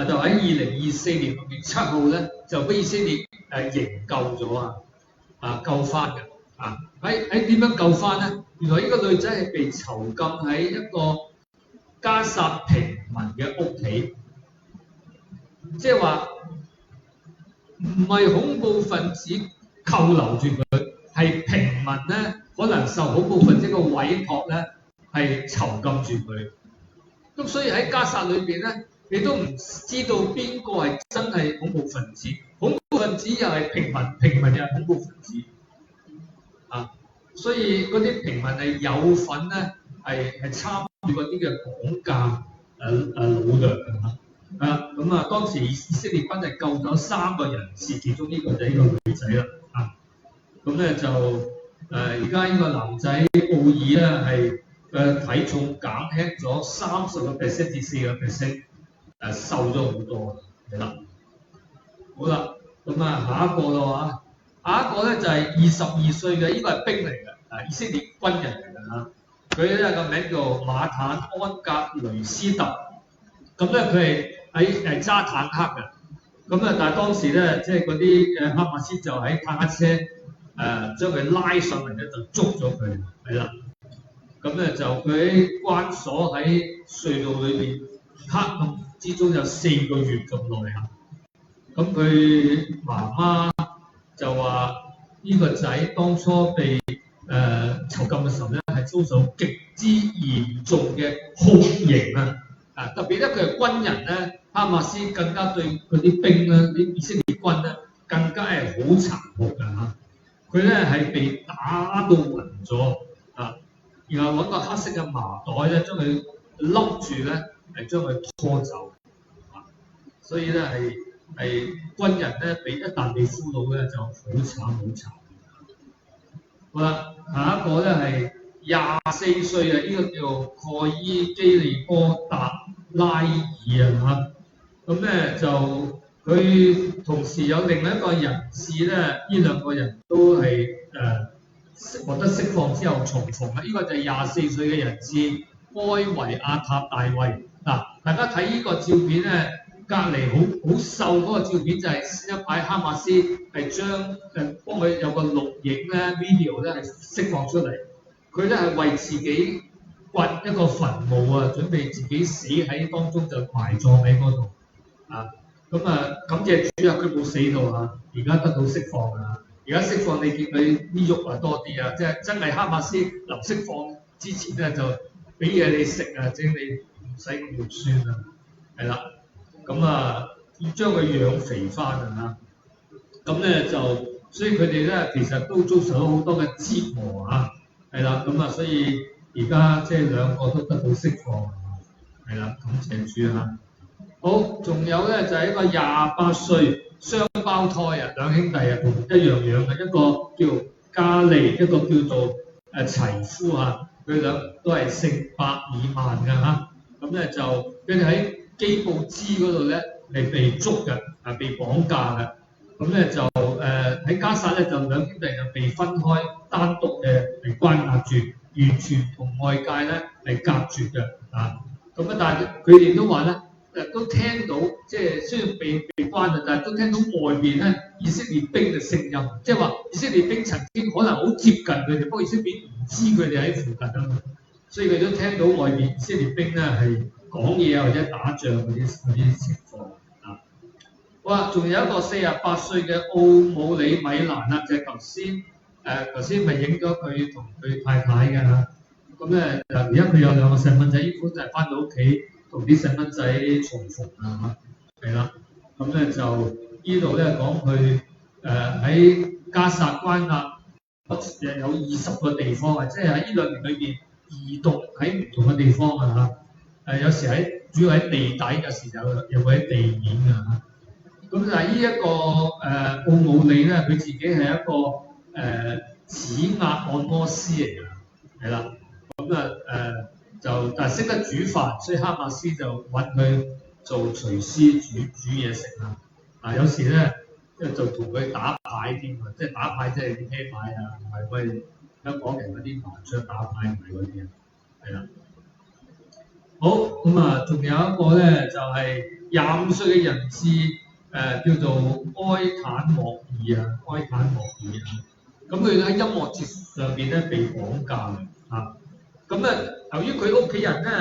Speaker 1: 就喺2024年6月7號咧，就俾以色列營救咗救翻嘅啊！喺點樣救翻咧？原來呢個女仔係被囚禁喺一個加薩平民嘅屋企，即係話唔係恐怖分子扣留住佢，係平民咧，可能受恐怖分子嘅委託咧，係囚禁住佢。咁所以喺加薩裏邊咧，你都唔知道邊個係真係恐怖分子，恐怖分子又係平民，平民又係恐怖分子啊！所以嗰啲平民係有份咧，係參與嗰啲嘅綁架擄掠咁當時以色列軍係救咗3個人質，其中呢個就係呢個女仔啦。咁咧就而家呢個男仔奧爾咧係體重減輕咗30%至40%，瘦咗好多係啦。好啦，咁下一個咯下一個咧就係22歲嘅，呢個係兵嚟嘅，以色列軍人嚟嘅嚇。佢咧個名叫馬坦安格雷斯特。咁咧佢係喺揸坦克嘅。咁啊，但係當時咧，即係嗰啲哈馬斯就喺坦克車將佢拉上嚟咧，就捉咗佢，係啦。咁咧就佢喺關鎖喺隧道裏邊黑暗之中有4個月咁耐啊。咁佢媽媽就話：呢個仔當初被囚禁嘅時候咧，係遭受極之嚴重嘅酷刑啊！特別咧佢係軍人咧，哈馬斯更加對嗰啲兵咧、啲以色列軍咧，更加係好殘酷㗎嚇。佢咧係被打到暈咗啊，然後揾個黑色嘅麻袋咧，將佢笠住咧，係將佢拖走啊。所以咧係軍人咧，一旦被俘虜咧，就好慘好慘。好啦，下一個咧係24歲啊，呢個叫做蓋伊基利波達拉爾啊嚇。咁咧就佢同時有另一個人質咧，呢兩個人都係獲得釋放之後重逢啊！呢個就係24歲嘅人質埃維亞塔大衛嗱，大家睇呢個照片咧，隔離好瘦嗰個照片就係先一排哈馬斯係將幫佢有個錄影咧 video 咧係釋放出嚟，佢咧係為自己掘一個墳墓啊，準備自己死喺當中就埋葬喺嗰度啊！咁感謝主啊，佢冇死到啊，而家得到釋放啊！而家釋放你見佢啲肉啊多啲啊，即係真係哈馬斯臨釋放之前咧就俾嘢你食啊，整你唔使咁肉酸啊，係啦，咁要將佢養肥翻啊，咁咧就所以佢哋咧其實都遭受咗好多嘅折磨啊，係啦，咁所以而家即係兩個都得到釋放啊，係啦，感謝主啊！好，仲有咧就係一個28歲雙胞胎啊，兩兄弟啊，同一樣樣嘅，一個叫加利，一個叫做齊夫啊，佢兩都係姓伯爾曼嘅嚇，咁咧就佢哋喺基布茲嗰度咧係被捉嘅，被綁架嘅，咁咧就喺加薩咧就兩兄弟就被分開，單獨嘅嚟關押住，完全同外界咧係隔絕嘅啊，咁但係佢哋都話咧。都聽到，即係雖然被關啊，但係都聽到外邊咧以色列兵嘅聲音，即係話以色列兵曾經可能好接近佢哋，不過以色列兵唔知佢哋喺附近啊嘛，所以佢都聽到外邊以色列兵咧係講嘢或者打仗嗰啲情況啊。好啦，仲有一個48歲嘅奧姆里米蘭啦，就係頭先咪影咗佢同佢太太嘅嚇，咁咧而家佢有2個細蚊仔，呢款就係翻到屋企。同啲細蚊仔重逢啊，係啦，咁咧就呢度咧講佢喺加薩關押有20個地方啊，即係喺呢2年裏邊移動喺唔同嘅地方啊嚇，有時主要喺地底，有時又會喺地面啊嚇。咁但係呢一個奧姆里咧，佢自己係一個指壓按摩師嚟㗎，係啦，咁但係識得煮飯，所以哈馬斯就揾佢做廚師煮嘢食啊！有時咧就同佢打牌添啊，即係打牌即係啲啤牌啊，唔係喂香港人嗰啲麻雀打牌唔係嗰啲啊，係啦。好咁仲有一個咧就係25歲嘅人質叫做埃坦莫爾啊，咁佢喺音樂節上邊咧被綁架啊！咁由於佢屋企人咧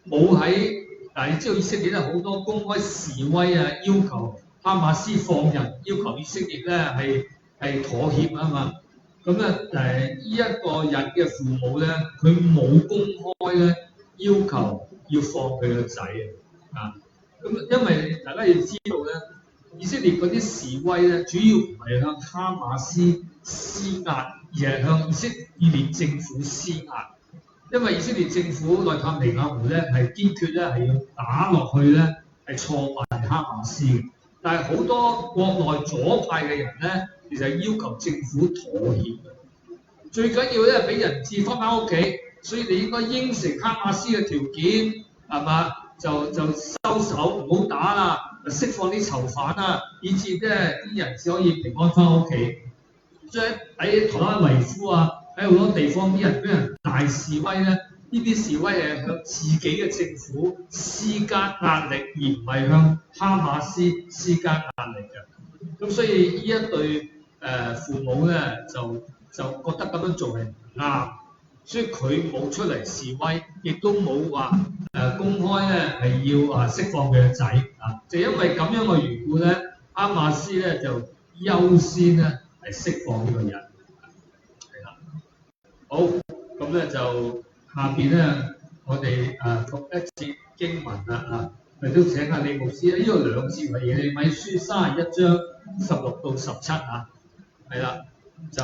Speaker 1: 冇喺，你知道以色列咧好多公開示威啊，要求哈馬斯放人，要求以色列咧係妥協啊嘛。咁呢一個人嘅父母咧，佢冇公開咧要求要放佢個仔啊。咁因為大家要知道咧，以色列嗰啲示威咧，主要唔係向哈馬斯施壓，而係向以色列政府施壓。因為以色列政府內塔尼亞胡咧係堅決咧係要打落去咧係挫敗哈馬斯嘅，但係好多國內左派嘅人咧，其實要求政府妥協嘅。最緊要咧俾人質翻屋企，所以你應該應承哈馬斯嘅條件係嘛？就收手唔好打啦，釋放啲囚犯啦，以至咧啲人質可以平安翻屋企。所以喺台灣維夫啊〜喺好多地方啲人俾人大示威咧，呢啲示威係向自己嘅政府施加壓力，而唔係向哈馬斯施加壓力嘅。咁所以呢一對父母咧就覺得咁樣做係唔啱，所以佢冇出嚟示威，亦都冇話公開咧係要釋放佢嘅仔啊。就因為咁樣嘅緣故咧，哈馬斯咧就優先咧係釋放呢個人。係啦，好，咁咧就下邊咧我哋讀一節經文啦亦都請下李牧師呢個兩節係耶利米書31章16到17啊，係啦，就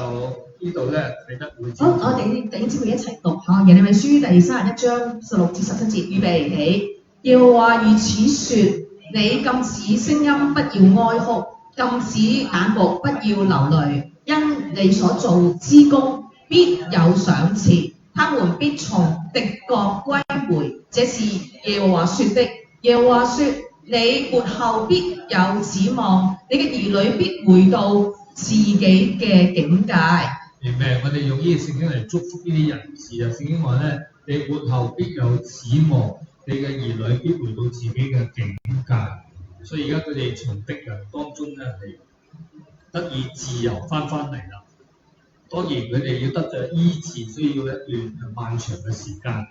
Speaker 1: 呢度咧你得會知。
Speaker 3: 好，我哋弟兄姊妹一齊讀嚇耶利米書第31章16至17節，預備起。耶和華如此說：你禁止聲音，不要哀哭；禁止眼目，不要流淚，因你所做之功必有賞賜，他們必從敵國歸回。這是耶和華說的。耶和華說：你末後必有指望，你嘅兒女必回到自己嘅境界。
Speaker 1: 明白，我哋用呢個聖經嚟祝福呢啲人士啊！聖經話咧，你末後必有指望，你嘅兒女必回到自己嘅境界。所以而家佢哋從敵人當中咧係得以自由翻嚟啦。當然佢哋要得着醫治，需要一段漫長嘅時間。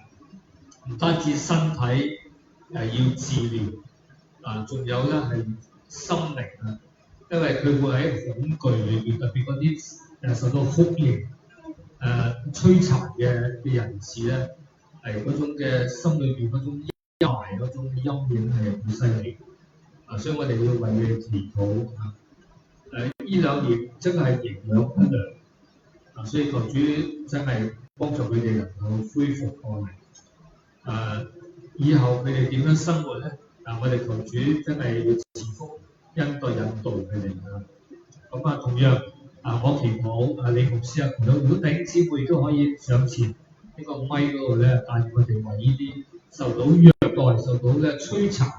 Speaker 1: 唔單止身體要治療，仲有咧係心靈啊，因為佢會喺恐懼裏邊，特別嗰啲受到酷刑摧殘嘅人士咧，係嗰種嘅心裏邊嗰種陰霾、嗰種陰影係好犀利。所以我哋要為佢哋祈禱呢兩年真係營養不良，所以求主真係幫助佢哋能夠恢復過嚟。以後佢哋點樣生活咧？我哋求主真係要賜福恩待引導佢哋啊！咁同樣我祈禱李牧師祈禱，如果弟兄姊妹都可以上前呢個咪嗰度咧，帶住我哋為呢啲受到虐待、受到摧殘，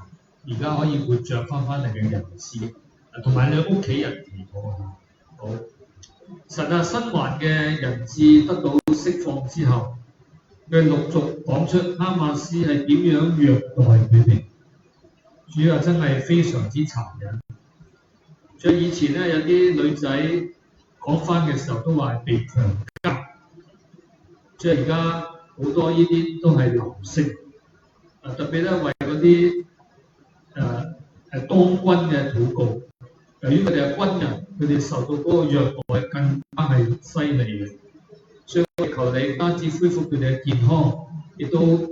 Speaker 1: 而家可以活著翻嚟嘅人士，同埋你屋企人祈禱啊！好，神生還嘅人質得到釋放之後，佢陸續講出哈馬斯係點樣虐待佢哋。主要真係非常之殘忍。像以前咧，有啲女仔講翻嘅時候都話係被強姦，即係而家好多呢啲都係流息。特別咧為嗰啲當軍嘅禱告，由於佢哋係軍人，佢哋受到嗰個虐待更加係犀利嘅。所以我求你唔單止恢復佢哋嘅健康，亦都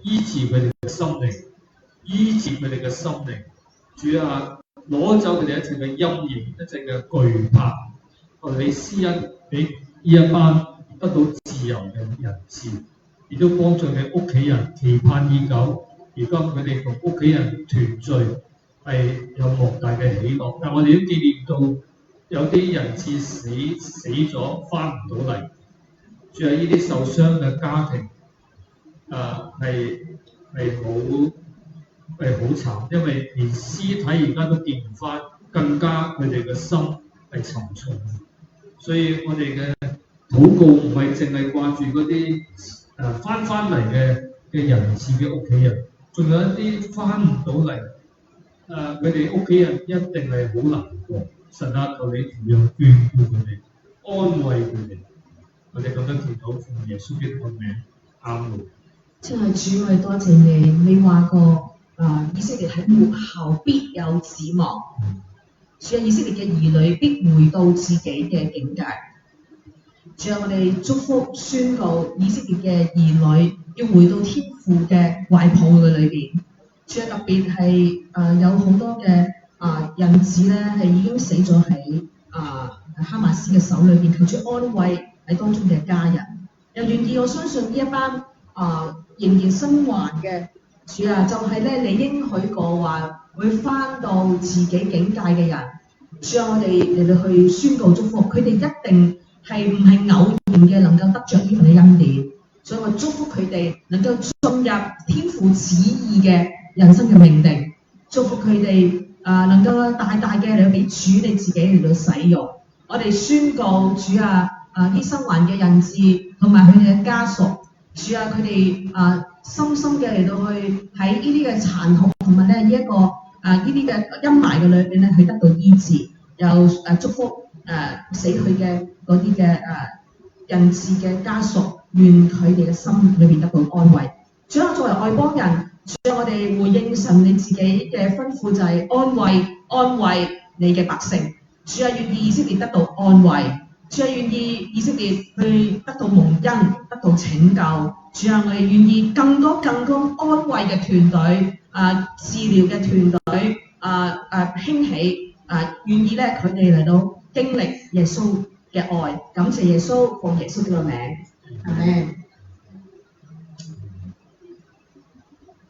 Speaker 1: 醫治佢哋嘅心靈。醫治佢哋嘅心靈，主啊，攞走佢哋一切嘅陰影，一切嘅懼怕。求你施恩俾呢一班得到自由嘅人士，亦都幫助你屋企人期盼已久。如今佢哋同屋企人團聚係有莫大嘅喜樂，但我哋都紀念到有啲人質死咗翻唔到嚟。主啊，呢啲受傷嘅家庭係好慘，因為連屍體而家都見唔翻，更加佢哋嘅心係沉重。所以我哋嘅禱告唔係淨係掛住嗰啲翻嚟嘅人士嘅屋企人，仲有一啲翻唔到嚟，佢哋屋企人一定係好難過。神啊，求你同樣眷顧佢哋，安慰佢哋。我哋咁樣祈禱奉耶穌基督嘅名，阿門。
Speaker 3: 真係主，我哋多謝你，你話過。以色列喺末後必有指望，主啊，以色列嘅兒女必回到自己嘅境界。主啊，我哋祝福宣告以色列嘅兒女要回到天父嘅懷抱嘅裏邊。主啊，特別係有好多嘅人子咧係已經死咗喺哈馬斯嘅手裏邊，求主安慰喺當中嘅家人，又願意我相信呢一班仍然生還嘅。主啊，就係咧，你應許過話會翻到自己境界嘅人。主啊，我哋嚟到去宣告祝福，佢哋一定係唔係偶然嘅能夠得着呢份嘅恩典。所以我祝福佢哋能夠進入天父旨意嘅人生嘅命定，祝福佢哋能夠大大嘅嚟到俾主你自己嚟到使用。我哋宣告主啊，啲生還嘅人質同埋佢哋嘅家屬。主啊，佢哋深深嘅嚟到去喺呢啲嘅殘酷同埋咧呢一個呢啲嘅陰霾嘅裏邊咧，去得到醫治，又祝福死去嘅嗰啲嘅人質嘅家屬，願佢哋嘅心裏邊得到安慰。主啊，作為外邦人，主啊，我哋回應神你自己嘅吩咐就係安慰你嘅百姓。主啊，願意以色列得到安慰。主啊，願意以色列去得到蒙恩，得到拯救。主啊，我哋願意更多安慰嘅團隊，治療嘅團隊，興起，願意咧佢哋嚟到經歷耶穌嘅愛，感謝耶穌，奉耶穌呢個名，阿們。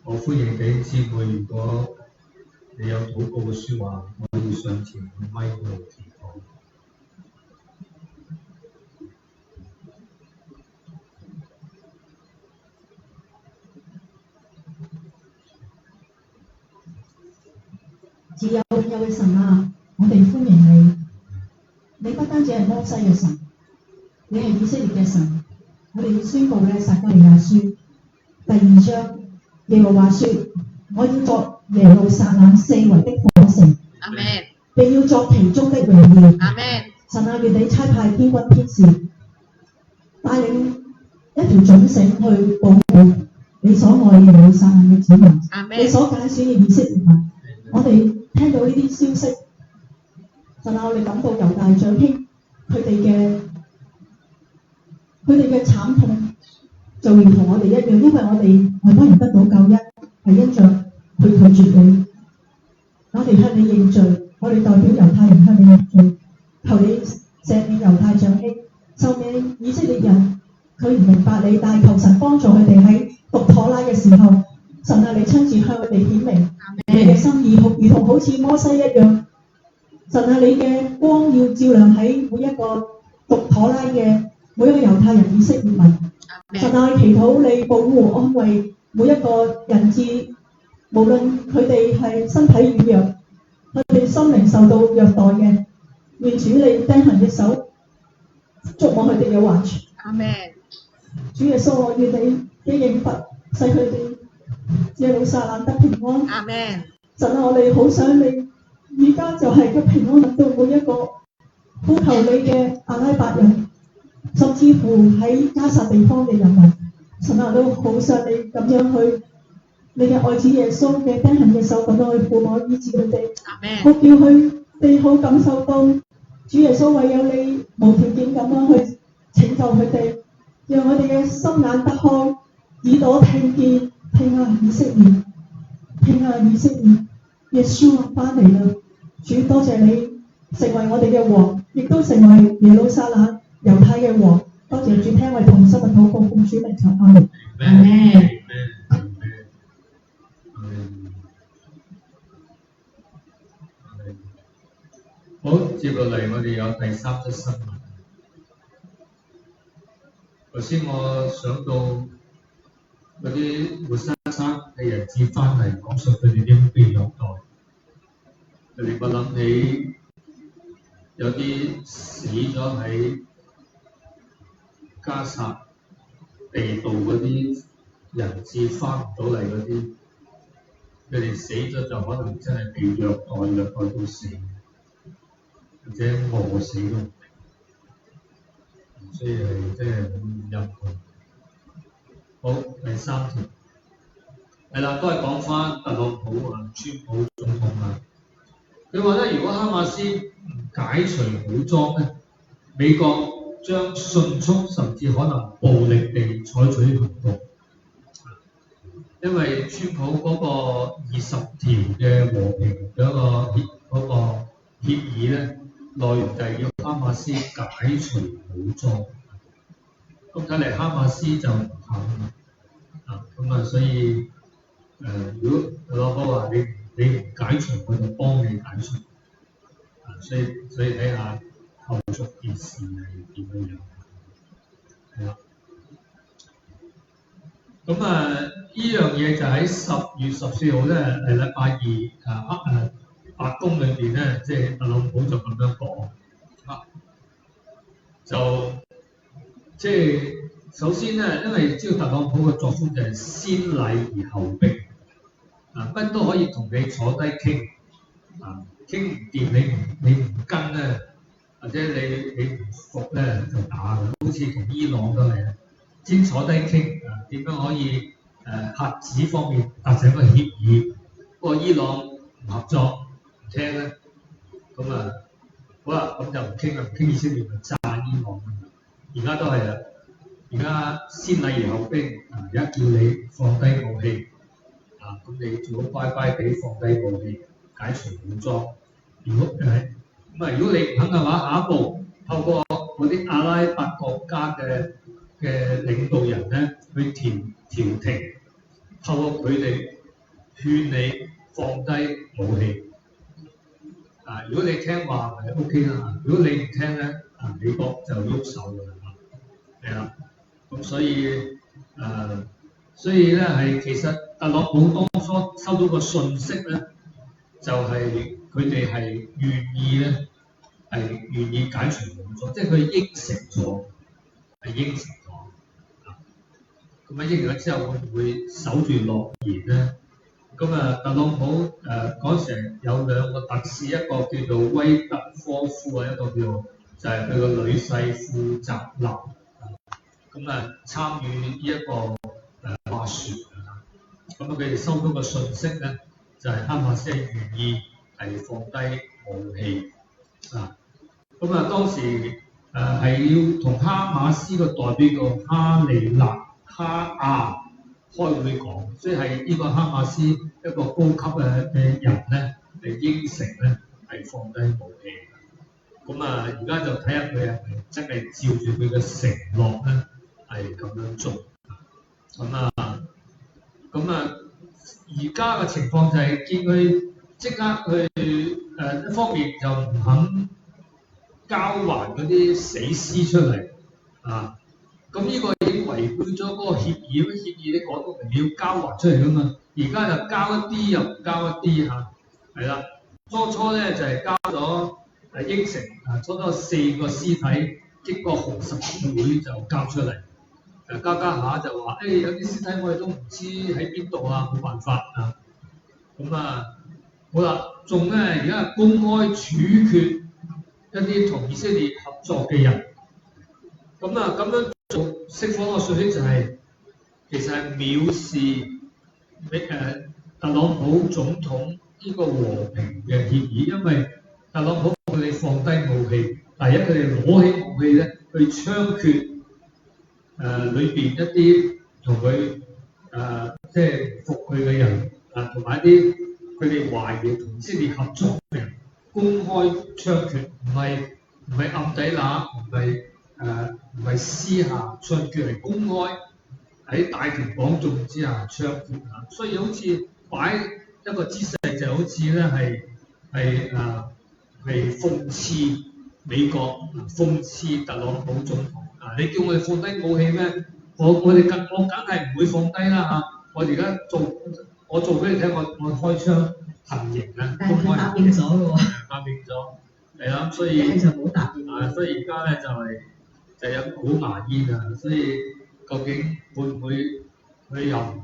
Speaker 1: 我歡迎弟兄姊妹，如果你有禱告嘅説話，可以上前咪度祈禱。
Speaker 4: 自有永有嘅神啊，我哋歡迎你。你不單止係摩西嘅神，你係以色列嘅神。我哋要宣佈咧撒迦利亞書第2章，耶和華說：我要作耶路撒冷四圍的火城，
Speaker 3: 阿們，
Speaker 4: 並要作其中的榮耀。
Speaker 3: 阿們。
Speaker 4: 神啊，願你差派天軍天使，帶領一條準繩去保護你所愛耶路撒冷嘅子民，你所揀選嘅以色列民。我哋聽到呢啲消息，神啊，我哋感到猶大長兄佢哋嘅慘痛，就如同我哋一樣，因為我哋外邦人得到救恩係因着去拒絕你，我哋向你認罪，我哋代表猶太人向你認罪，求你赦免猶太長兄，赦免以色列人，佢唔明白你，但係求神幫助佢哋喺讀妥拉嘅時候，神啊，你親自向佢哋顯明你嘅心意，如同好似摩西一樣。神啊，你嘅光要照亮喺每一個讀妥拉嘅每一個猶太人以色列民。神啊，祈禱你保護安慰每一個人質，無論佢哋係身體軟弱，佢哋心靈受到虐待嘅，願主你釘痕嘅手觸摸佢哋嘅患處。
Speaker 3: 阿們。
Speaker 4: 主耶穌，我願你嘅刑罰使佢哋耶路撒冷得平安。
Speaker 3: 阿們。
Speaker 4: 神啊，我哋好想你而家就係個平安臨到每一個呼求你嘅阿拉伯人，甚至乎喺加薩地方嘅人民。神啊，都好想你咁樣去，你嘅愛子耶穌嘅釘痕嘅手咁樣去撫摸醫治佢哋，好叫佢哋好感受到主耶穌唯有你無條件咁樣去拯救佢哋，讓我哋嘅心眼得開，耳朵聽見，聽啊以色列，聽啊以色列，耶穌翻嚟啦！主多謝你成為我哋嘅王，亦都成為耶路撒冷猶太嘅王。多謝主聽我哋同心嘅禱告，奉主名求，阿們。
Speaker 3: 阿們。
Speaker 1: 好，接落嚟我哋有第3則新聞。頭先我想到嗰啲活生生嘅人質翻嚟，講述佢哋點樣被虐待，令我諗起有啲死咗喺加薩地道嗰啲人質翻唔到嚟嗰啲，佢哋死咗就可能真係被虐待到死，或者餓死咯。所以係真係好陰功。好，第3條係啦，都係講翻特朗普啊，川普總統啊。佢話咧，如果哈馬斯唔解除武裝咧，美國將迅速甚至可能暴力地採取行動。因為川普嗰個20條嘅和平嘅嗰個協議咧，內容就係要哈馬斯解除武裝。咁睇嚟哈馬斯就唔肯啊，咁啊，所以如果特朗普話你唔解除，我就幫你解除啊，所以睇下後續件事係點樣，係啦。咁呢樣嘢就喺10月14號咧，係禮拜2白宮裏邊咧，即係特朗普就咁樣講啊，就即係首先咧，因為知道特朗普嘅作風就係先禮而後兵，乜都可以同你坐低傾，傾唔掂你唔跟咧，或者你唔服咧就打嘅，好似同伊朗都係先坐低傾，點樣可以核子方面達成一個協議，不過伊朗唔合作唔聽咧，咁好啦，咁就唔傾啦，唔傾以色列咪炸伊朗，而家都係啦。而家先禮而後兵，而家叫你放低武器，咁你最好乖乖地放低武器，解除武裝。如果你唔肯嘅話，下一步透過嗰啲阿拉伯國家嘅領導人咧去調停，透過佢哋勸你放低武器。如果你聽話咪 OK 啦，如果你唔聽咧，美國就喐手㗎啦，係啦。咁所以咧係其實特朗普當初收到個訊息咧，就係佢哋係願意解除武裝，即係佢應承咗，咁應承咗之後會唔會守住諾言咧？咁特朗普嗰時有兩個特使，一個叫做威特科夫一個叫做就係佢個女婿庫扎納。咁參與呢一個斡旋咁佢哋收到個訊息咧，就係哈馬斯係願意係放低武器當時係要同哈馬斯個代表個哈利納哈亞開會講，所以係呢個哈馬斯一個高級嘅人咧嚟應承咧係放低武器。咁而家就睇下佢係咪真係照住佢嘅承諾咧？係咁樣做，而家嘅情況就係見佢即刻去一方面就唔肯交還嗰啲死屍出嚟，咁呢個已經違背咗嗰個協議，協議你講到明要交還出嚟噶嘛，而家就交一啲又唔交一啲係啦，初咧就係交咗應承，初4個屍體經過紅十字會就交出嚟。加下就話，有啲屍體我哋都唔知喺邊度冇辦法好啦，仲咧而家公開處決一啲同以色列合作嘅人，咁樣做釋放個訊息就係、其實係藐視特朗普總統呢個和平嘅協議，因為特朗普佢哋放低武器，第一佢哋攞起武器咧去槍決。裏邊一啲同佢即係服佢嘅人，同埋一啲佢哋懷疑同以色列合作嘅人，公開槍決，唔係暗底拿，唔係私下槍決，係公開喺大庭廣眾之下槍決所以好似擺一個姿勢，就好似咧係諷刺美國，諷刺特朗普總統。你叫我哋放低武器咩？我梗係唔會放低啦我而家我做俾你睇，我開槍行刑
Speaker 3: 但係佢答應咗咯喎。
Speaker 1: 答應咗，係啦，所以
Speaker 3: 就冇答應。
Speaker 1: 所以而家咧就有好牙煙所以究竟會唔會佢又唔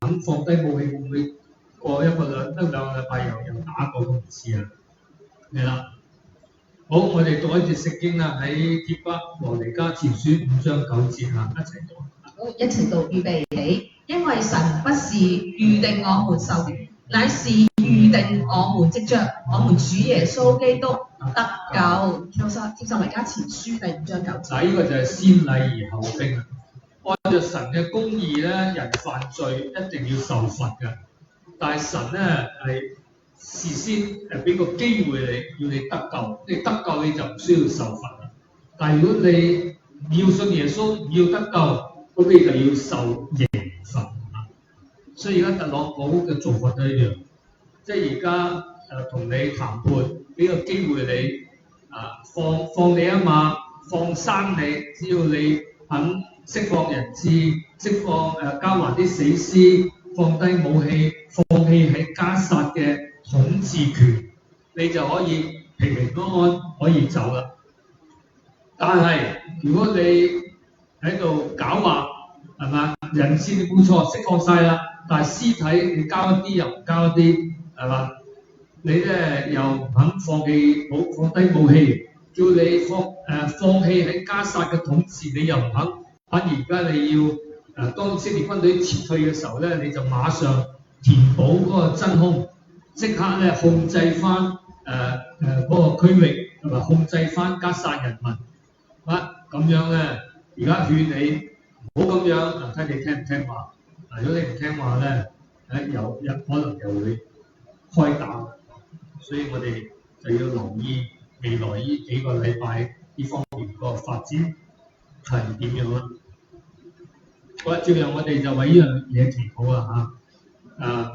Speaker 1: 肯放低武器，會唔會過兩個禮拜又打過都唔知係啦。好，我哋讀一節聖經啦，喺帖撒羅尼迦前書5章9節一齊讀。
Speaker 3: 好，一齊讀，預備起。因為神不是預定我們受刑，乃是預定我們藉着我們主耶穌基督得救。帖撒羅尼迦前書第5章9節。
Speaker 1: 呢個就係先禮而後兵按照神嘅公義咧，人犯罪一定要受罰嘅，但係神咧係事先俾個機會你，要你得救，你得救你就唔需要受罰啦。但係如果你唔要信耶穌，唔要得救，咁你就要受刑罰。所以而家特朗普嘅做法都一樣，即係而家同你談判，俾個機會你放你一馬，放生你，只要你肯釋放人質，釋放交還啲死屍，放低武器，放棄喺加薩嘅統治權，你就可以平平安安可以走啦。但係如果你喺度狡猾，係嘛？人質冇錯，釋放晒啦，但係屍體你交一啲又唔交一啲，係嘛？你咧又唔肯放低武器，叫你放棄喺加薩嘅統治，你又唔肯，反而而家你要當以色列軍隊撤退嘅時候咧，你就馬上填補嗰個真空，即刻咧控制翻嗰個區域，同埋控制翻加薩人民。咁樣咧，而家勸你唔好咁樣，睇你聽唔聽話。如果你唔聽話咧，可能又會開打。所以我哋就要留意未來呢幾個禮拜呢方面嗰個發展係點樣啦。好啦，照樣我哋就為呢樣嘢祈禱啦嚇。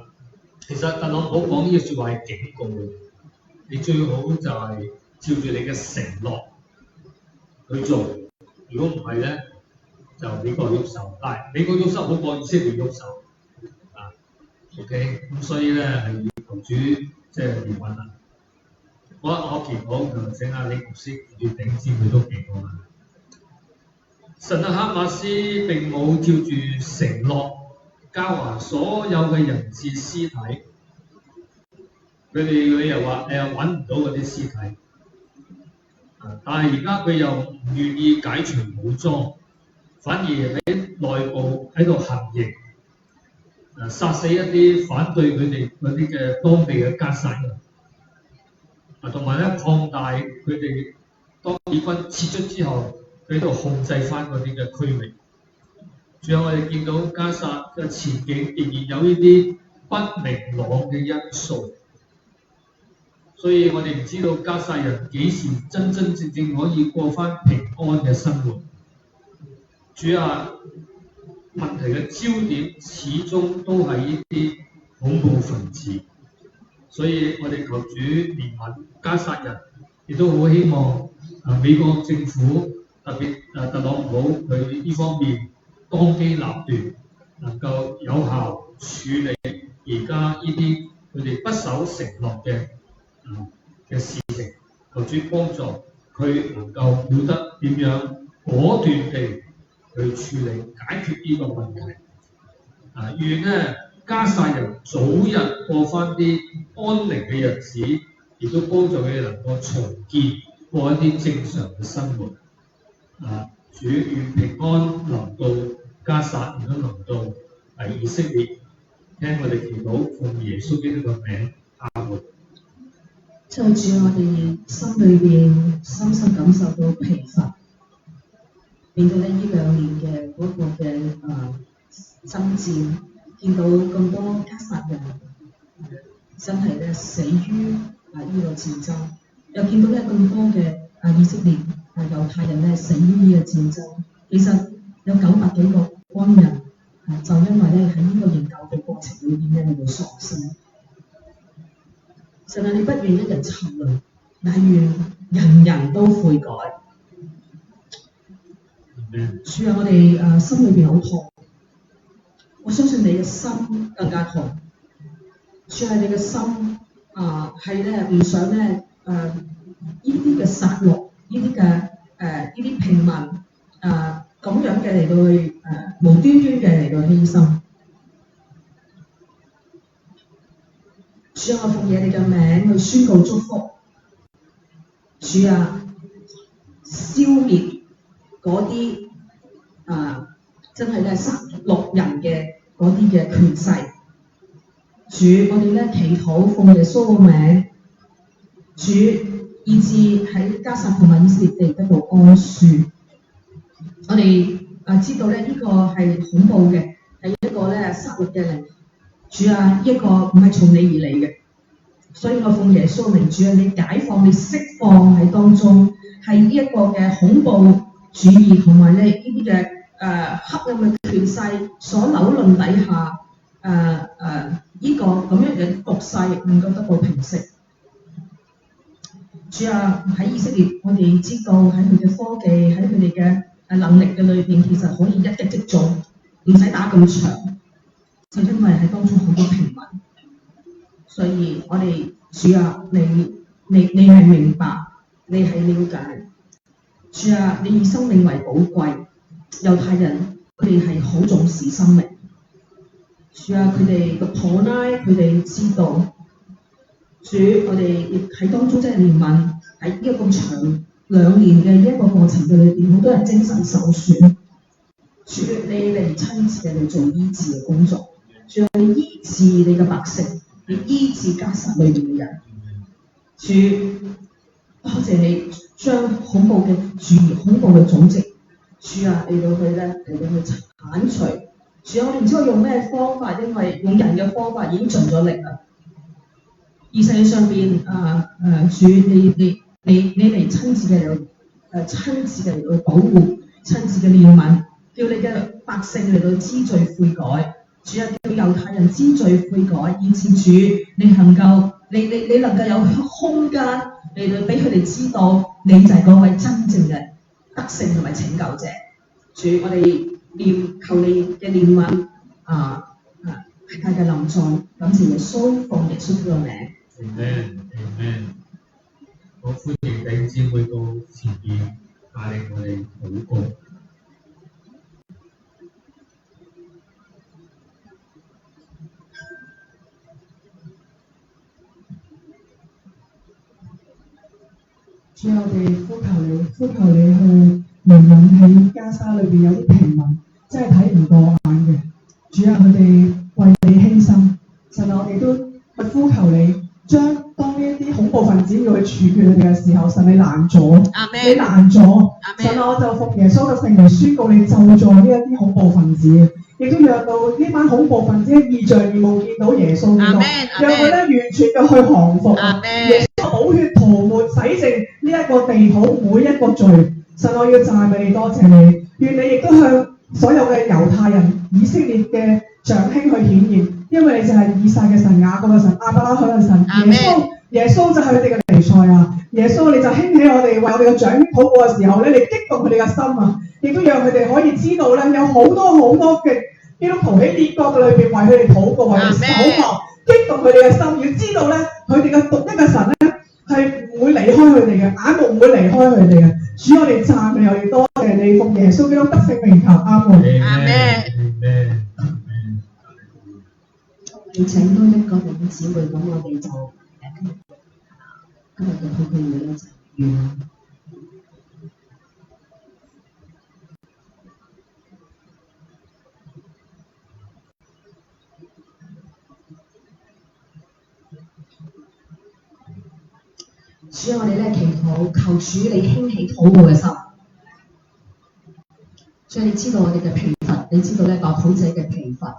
Speaker 1: 其實特朗普講呢個説話係警告嘅，你最好就係照住你嘅承諾去做。如果唔係咧，就美國喐手，但係美國喐手好過以色列喐手。OK， 咁所以咧係要求主即係憐憫啦。我祈禱請阿李牧師要頂尖，佢都祈禱啦。神啊，哈馬斯並冇照住承諾交還所有嘅人質屍體，佢又話揾唔到嗰啲屍體。但係而家佢又唔願意解除武裝，反而喺內部喺度行刑。殺死一啲反對佢哋嗰啲嘅當地嘅加薩人，同埋咧擴大佢哋當以軍撤出之後，佢喺度控制翻嗰啲嘅區域。仲有我哋見到加薩嘅前景仍然有呢啲不明朗嘅因素，所以我哋唔知道加薩人幾時真正可以過翻平安嘅生活。主啊！問題嘅焦點始終都係呢啲恐怖分子，所以我哋求主憐憫加薩人，亦都好希望美國政府特別特朗普佢呢方面當機立斷，能夠有效處理而家呢啲佢哋不守承諾嘅事情，求主幫助佢能夠曉得點樣果斷地去處理解決呢個問題。願咧加薩人早日過翻啲安寧嘅日子，亦都幫助佢哋能夠重建過一啲正常嘅生活。主願平安臨到加薩，亦都臨到以色列。聽我哋祈禱，奉耶穌基督嘅名，阿門。
Speaker 4: 就住我哋心裏邊深深感受到疲乏。面對呢2年嘅嗰個嘅爭戰，見到咁多加薩人真係咧死於呢個戰爭，又見到咧咁多嘅以色列猶太人咧死於呢個戰爭。其實有900幾個軍人就因為咧喺呢個營救嘅過程裏邊咧，你會喪生。神啊，你不願一人沉淪，乃願人人都悔改。主啊，我哋心裏邊好痛，我相信你嘅心更加痛。主啊，你嘅心係咧唔想咧呢啲嘅殺戮，呢啲嘅平民咁樣嘅嚟到去無端端嘅嚟到犧牲。主啊，我奉耶你嘅名去宣告祝福。主啊，消滅嗰啲真係咧殺戮人嘅嗰啲嘅權勢。主，我哋咧祈禱奉耶穌嘅名，主以致喺加薩同埋以色列地得到安舒。我哋知道咧呢個係恐怖嘅，係一個咧殺戮嘅靈。主啊，呢個唔係從你而嚟嘅，所以我奉耶穌名，主啊，你解放、你釋放喺當中，係呢一個嘅恐怖主義同埋咧呢啲嘅黑暗嘅權勢所扭論底下，呢個咁樣嘅局勢能夠得到平息。主啊，喺以色列，我哋知道喺佢嘅科技、喺佢哋嘅能力嘅裏邊，其實可以一擊即中，唔使打咁長，就因為喺當中好多平民。所以我哋主啊，你係明白，你係了解。主啊，你以生命為寶貴，
Speaker 3: 猶太人佢哋係好重視生命。主啊，佢哋個普拉佢哋知道，主我哋亦喺當中真係憐憫，喺呢個咁長2年嘅一個過程嘅裏邊，好多人精神受損。主你嚟親自嘅嚟做醫治嘅工作，主你醫治你嘅百姓，你醫治加撒裏邊嘅人。主多謝你將恐怖嘅主義、恐怖嘅組織，主啊嚟到去剷除。主啊，我哋唔知我用咩方法，因為用人嘅方法已經盡咗力啦。而世界上邊主你嚟親自嘅嚟到保護，親自嘅憐憫，叫你嘅百姓嚟到知罪悔改。主啊，叫猶太人知罪悔改，以致主你能夠你能夠有空間嚟到俾佢哋知道，你就係嗰位真正嘅得勝同埋拯救者。主，我哋求你嘅憐憫大嘅臨在，感謝耶穌，奉耶穌嘅名。
Speaker 1: Amen。我歡迎弟兄姊妹到前邊帶領我哋禱告。
Speaker 4: 主啊，我哋呼求你去憐憫喺加沙裏邊有啲平民，真係睇唔過眼嘅。主啊，佢哋為你犧牲，神啊，我哋都去呼求你，當呢一啲恐怖分子要去處決佢哋嘅時候，神你攔阻，你攔阻，神啊，我就奉耶穌嘅聖名宣告你咒詛呢一啲恐怖分子，亦都讓到呢班恐怖分子嘅異象而冇見到耶穌基督，讓佢咧完全嘅去降服。耶穌寶血塗抹洗淨呢一個地土每一個罪。神，我要讚美你，多謝你，願你亦都向所有嘅猶太人、以色列嘅長兄去顯現，因為你就係以撒嘅神、雅各嘅神、亞伯拉罕嘅神。耶穌就係佢哋嘅彌賽亞。耶穌你就興起我哋為我哋嘅長兄禱告嘅時候咧，你激動佢哋嘅心啊，亦都讓佢哋可以知道咧，有好多嘅基督徒喺列國嘅裏邊為佢哋禱告，為佢哋守望，激動佢哋嘅心，要知道咧，佢哋嘅獨一嘅神咧係唔會離開佢哋嘅，眼目唔會離開佢哋嘅。主，我哋讚美，我哋多謝你，奉耶穌基督得勝名求，阿門。
Speaker 3: 你請多一個弟兄姊妹，咁我哋就今日嘅禱告會咧就完啦。主啊，我哋咧祈禱，求主你興起禱告嘅心。主啊，你知道我哋嘅疲乏，你知道咧代禱者嘅疲乏。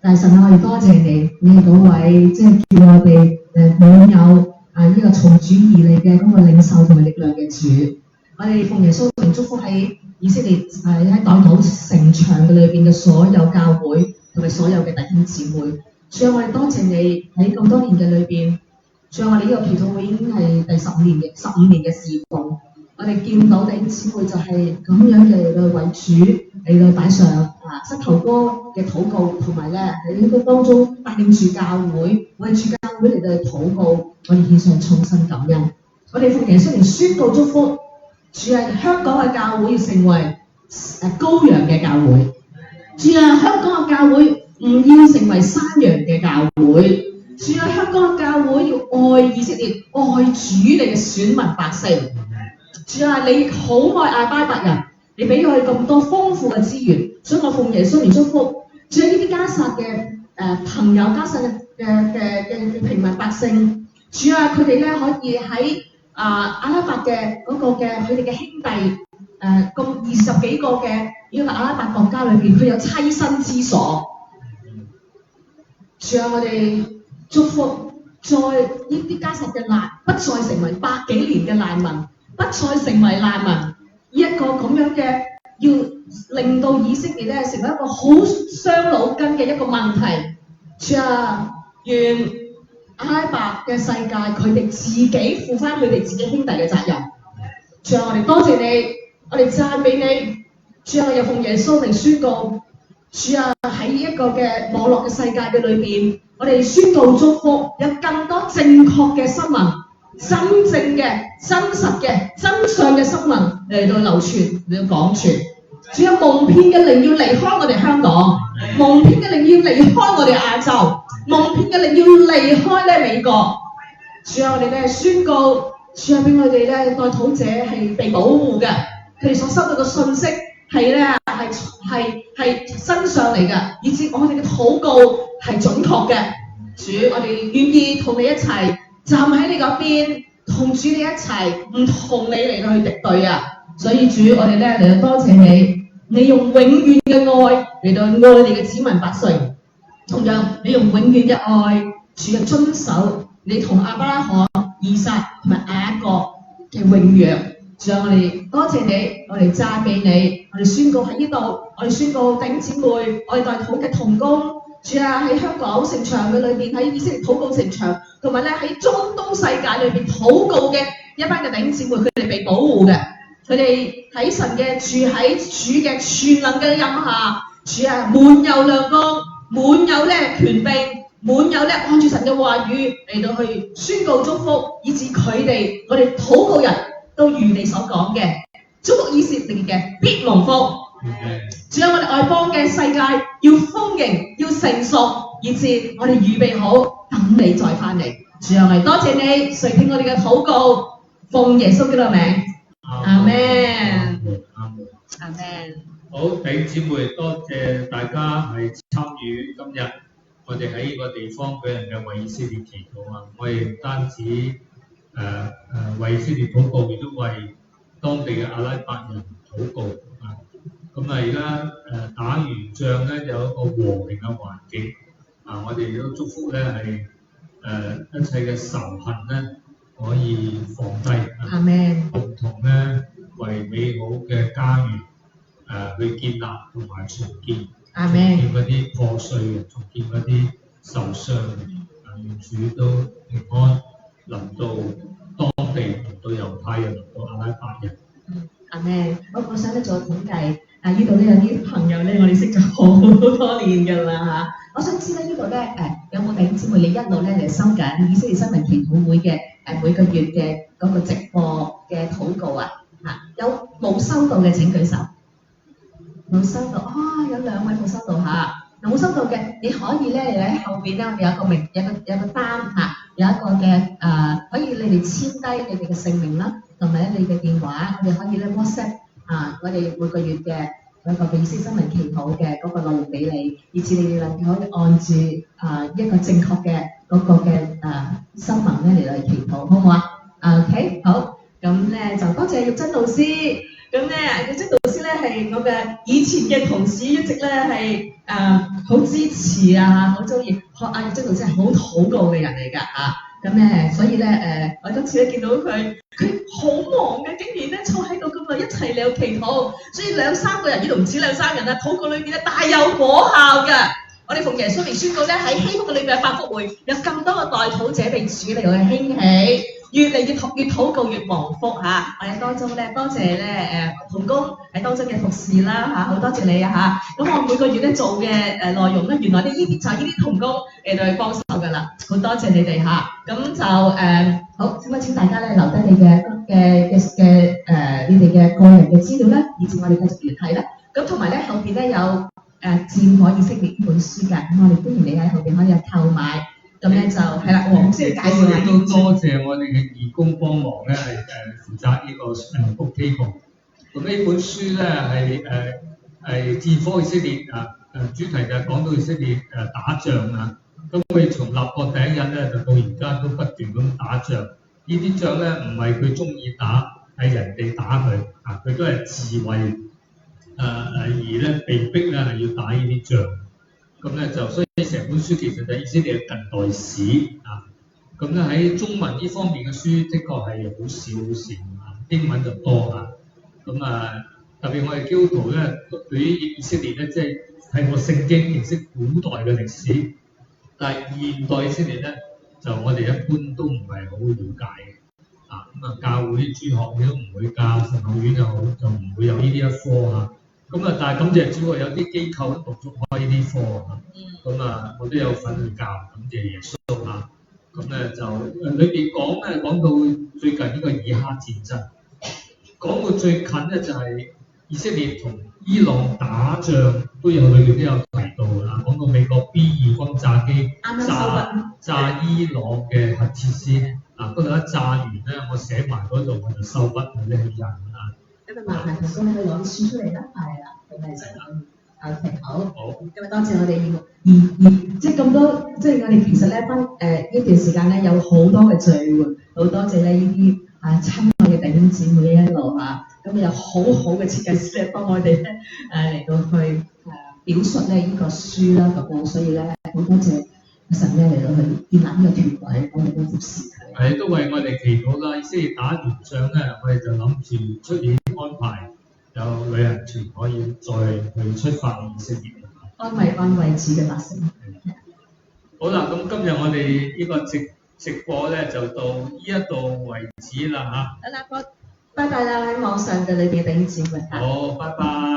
Speaker 3: 但係神啊，我哋多謝你，你係嗰位即係叫我哋擁有呢個從主而嚟嘅嗰個領袖同埋力量嘅主。我哋奉耶穌名祝福喺以色列喺代禱城牆嘅裏邊嘅所有教會同埋所有嘅弟兄姊妹。主啊，我哋多謝你喺咁多年嘅裏邊。主啊，我哋呢個祈禱會已經係第15年嘅侍奉。我哋見到弟兄姊妹就係咁樣嘅嚟到為主嚟到擺上膝頭哥嘅禱告，同埋咧喺呢個當中帶領住教會，為住教會嚟到禱告，我哋獻上衷心感恩。我哋奉耶穌名宣告祝福，主啊，香港嘅教會要成為羔羊嘅教會。主啊，香港嘅教會唔要成為山羊嘅教會。主啊，香港嘅教會要愛以色列，愛主你嘅選民百姓。主啊，你好愛亞巴伯人，你俾佢咁多豐富嘅資源，所以我奉耶穌名祝福。主啊，呢啲加撒嘅朋友，加撒嘅平民百姓，主啊，佢哋咧可以喺阿拉伯嘅嗰個嘅佢哋嘅兄弟咁20幾個嘅呢個阿拉伯國家裏邊，佢有棲身之所。主啊，我哋祝福在呢啲加撒嘅不再成為100幾年嘅難民，不再成為難民，呢一個咁樣嘅要令到以色列咧成為一個好傷腦筋嘅一個問題。主啊，願阿拉伯嘅世界佢哋自己負翻佢哋自己兄弟嘅責任。主啊，我哋多謝你，我哋讚美你。主啊，又奉耶穌名宣告，主啊，喺呢一個嘅網絡嘅世界嘅裏邊，我哋宣告祝福，有更多正確嘅新聞，真正嘅、真實嘅、真相嘅新聞嚟到流傳，嚟到廣傳。主有蒙騙嘅靈要離開我哋香港，蒙騙嘅靈要離開我哋亞洲，蒙騙嘅靈要離開咧美國。主啊，我哋咧宣告，主啊，俾我哋咧代禱者係被保護嘅，佢哋所收到嘅信息係咧係真相嚟嘅，以至我哋嘅禱告係準確嘅。主，我哋願意同你一齊站喺你嗰邊，同主你一齊，唔同你嚟到去敵對啊！所以主，我哋咧嚟到多謝你，你用永遠嘅愛嚟到愛你嘅子民百姓，同樣你用永遠嘅愛，主嘅遵守你同亞伯拉罕、以撒同埋雅各嘅永約。主啊，我哋多謝你，我哋讚美你，我哋宣告喺呢度，我哋宣告弟兄姊妹，我哋代禱嘅同工。主啊，喺香港城牆嘅裏邊，喺以色列禱告城牆，同埋咧喺中東世界裏邊禱告嘅一班嘅弟兄姊妹，佢哋被保護嘅，佢哋喺神嘅住喺主嘅全能嘅蔭下，主啊，滿有亮光，滿有咧權柄，滿有咧按住神嘅話語嚟到去宣告祝福，以致佢哋我哋禱告人都如你所講嘅，祝福以色列嘅必蒙福。主啊，我哋外邦嘅世界要豐盈，要成熟，以致我哋預備好等你再翻嚟。主啊，我哋多謝你垂聽我哋嘅禱告，奉耶穌基督嘅名，阿門，阿門。
Speaker 1: 好，弟兄姊妹，多謝大家係參與今日我哋喺呢個地方舉行嘅為以色列祈禱啊！我哋唔單止為以色列禱告，亦都為當地嘅阿拉伯人禱告啊！咁啊，而家打完仗咧，有一個和平嘅環境啊！我哋都祝福咧係一切嘅仇恨咧可以放低啊！
Speaker 3: 阿門。
Speaker 1: 共同咧為美好嘅家園去建立同埋重建，
Speaker 3: 阿門。
Speaker 1: 重建嗰啲破碎嘅，重建嗰啲受傷嘅，願主都平安臨到當地，臨到猶太人，臨到阿拉伯人。
Speaker 3: 阿門。我想咧做統計。呢度咧有啲朋友咧，我哋識咗好多年㗎啦嚇。我想知咧呢度咧有冇弟兄姊妹你一路咧嚟收緊以色列新聞祈禱會嘅每個月嘅嗰個直播嘅禱告啊嚇？有冇收到嘅請舉手。冇收到有兩位冇收到嚇。冇收到嘅你可以咧喺後邊咧，我哋有個單嚇，有一個嘅可以你哋簽低你哋嘅姓名啦，同埋你嘅電話，我哋可以咧 WhatsApp。我哋每個月嘅嗰個以色列新聞祈禱嘅嗰個內容俾你，以至你哋能夠可以按住一個正確嘅嗰個嘅新聞咧嚟到祈禱，好唔好啊？OK， 好，咁咧就多謝玉珍老師，咁咧玉珍老師咧係我嘅以前嘅同事，一直咧係好支持好中意學玉珍老師係好禱告嘅人嚟㗎嚇。咁咧，所以咧我今次咧見到佢好忙嘅，竟然咧坐喺度咁耐一齊嚟祈禱，所以兩三個人呢度唔止兩三人啦，禱告裏邊咧大有果效嘅。我哋奉耶穌名宣告咧喺希福嘅裏邊嘅百福會有更多嘅代禱者被主嚟到去興起，越嚟越禱告越蒙福嚇。我哋當中咧多謝咧同工喺當中嘅服侍啦嚇，好多謝你啊嚇。咁我每個月咧做嘅內容咧，原來呢啲就係呢啲同工嚟到去幫手㗎啦，好多謝你哋嚇。咁就好，請大家咧留低你哋嘅個人嘅資料咧，以至我哋繼續聯繫啦。咁同埋咧後邊咧有戰火以色列呢本書㗎，咁我哋歡迎你喺後邊可以購買。咁咧就係啦，黃先生介紹下。
Speaker 1: 都多謝我哋嘅義工幫忙咧，係負責呢個book table。咁呢本書咧係戰火以色列主題就係講到以色列打仗啊。咁佢從立國第一日咧，就到而家都不斷咁打仗。呢啲仗咧唔係佢中意打，係人哋打佢佢都係自衛而咧被逼咧係要打呢啲仗。咁咧就所以成本書其實就係以色列嘅近代史咁咧喺中文呢方面嘅書，的確係好少英文就多咁特別我哋基督徒咧，對於以色列咧，即係睇過聖經認識古代嘅歷史，但係現代以色列咧，就我哋一般都唔係好了解嘅教會主學亦都唔會教，神學院又好就唔會有呢啲一科但係感謝主，有啲機構都陸續開呢啲科我都有份去教，感謝耶穌咁咧就裏邊講到最近呢個以哈戰爭，講到最近咧就係以色列同伊朗打仗都有裏邊都有提到啦，講到美國 B2轟炸機
Speaker 3: 啱啱收筆
Speaker 1: 炸伊朗嘅核設施嗰度一炸完咧，我寫埋嗰度我就收筆，我哋去印啊。
Speaker 3: 咁啊，麻煩同工你去攞啲書出嚟啦，係啦，咁咪就OK 好。
Speaker 1: 好，
Speaker 3: 今日多謝我哋而即係咁多，即係我哋其實咧呢段時間咧有好多嘅聚會，好多謝咧呢啲親愛嘅弟兄姊妹一路咁有好好嘅設計師咧幫我哋咧嚟到去表述咧呢個書啦咁樣，所以咧好多謝神咧嚟到去建立呢個團隊，我哋都服侍佢。
Speaker 1: 係都為我哋祈禱啦，以色列打完仗咧，我哋就諗住出年安排有旅行團可以再去出發以色列。
Speaker 3: 安慰主嘅百姓。
Speaker 1: 好啦，咁今日我哋呢個直播咧就到呢一度為止啦嚇。
Speaker 3: 好啦，拜拜啦，喺網上嘅裏邊嘅弟兄姊妹。
Speaker 1: 好，拜拜。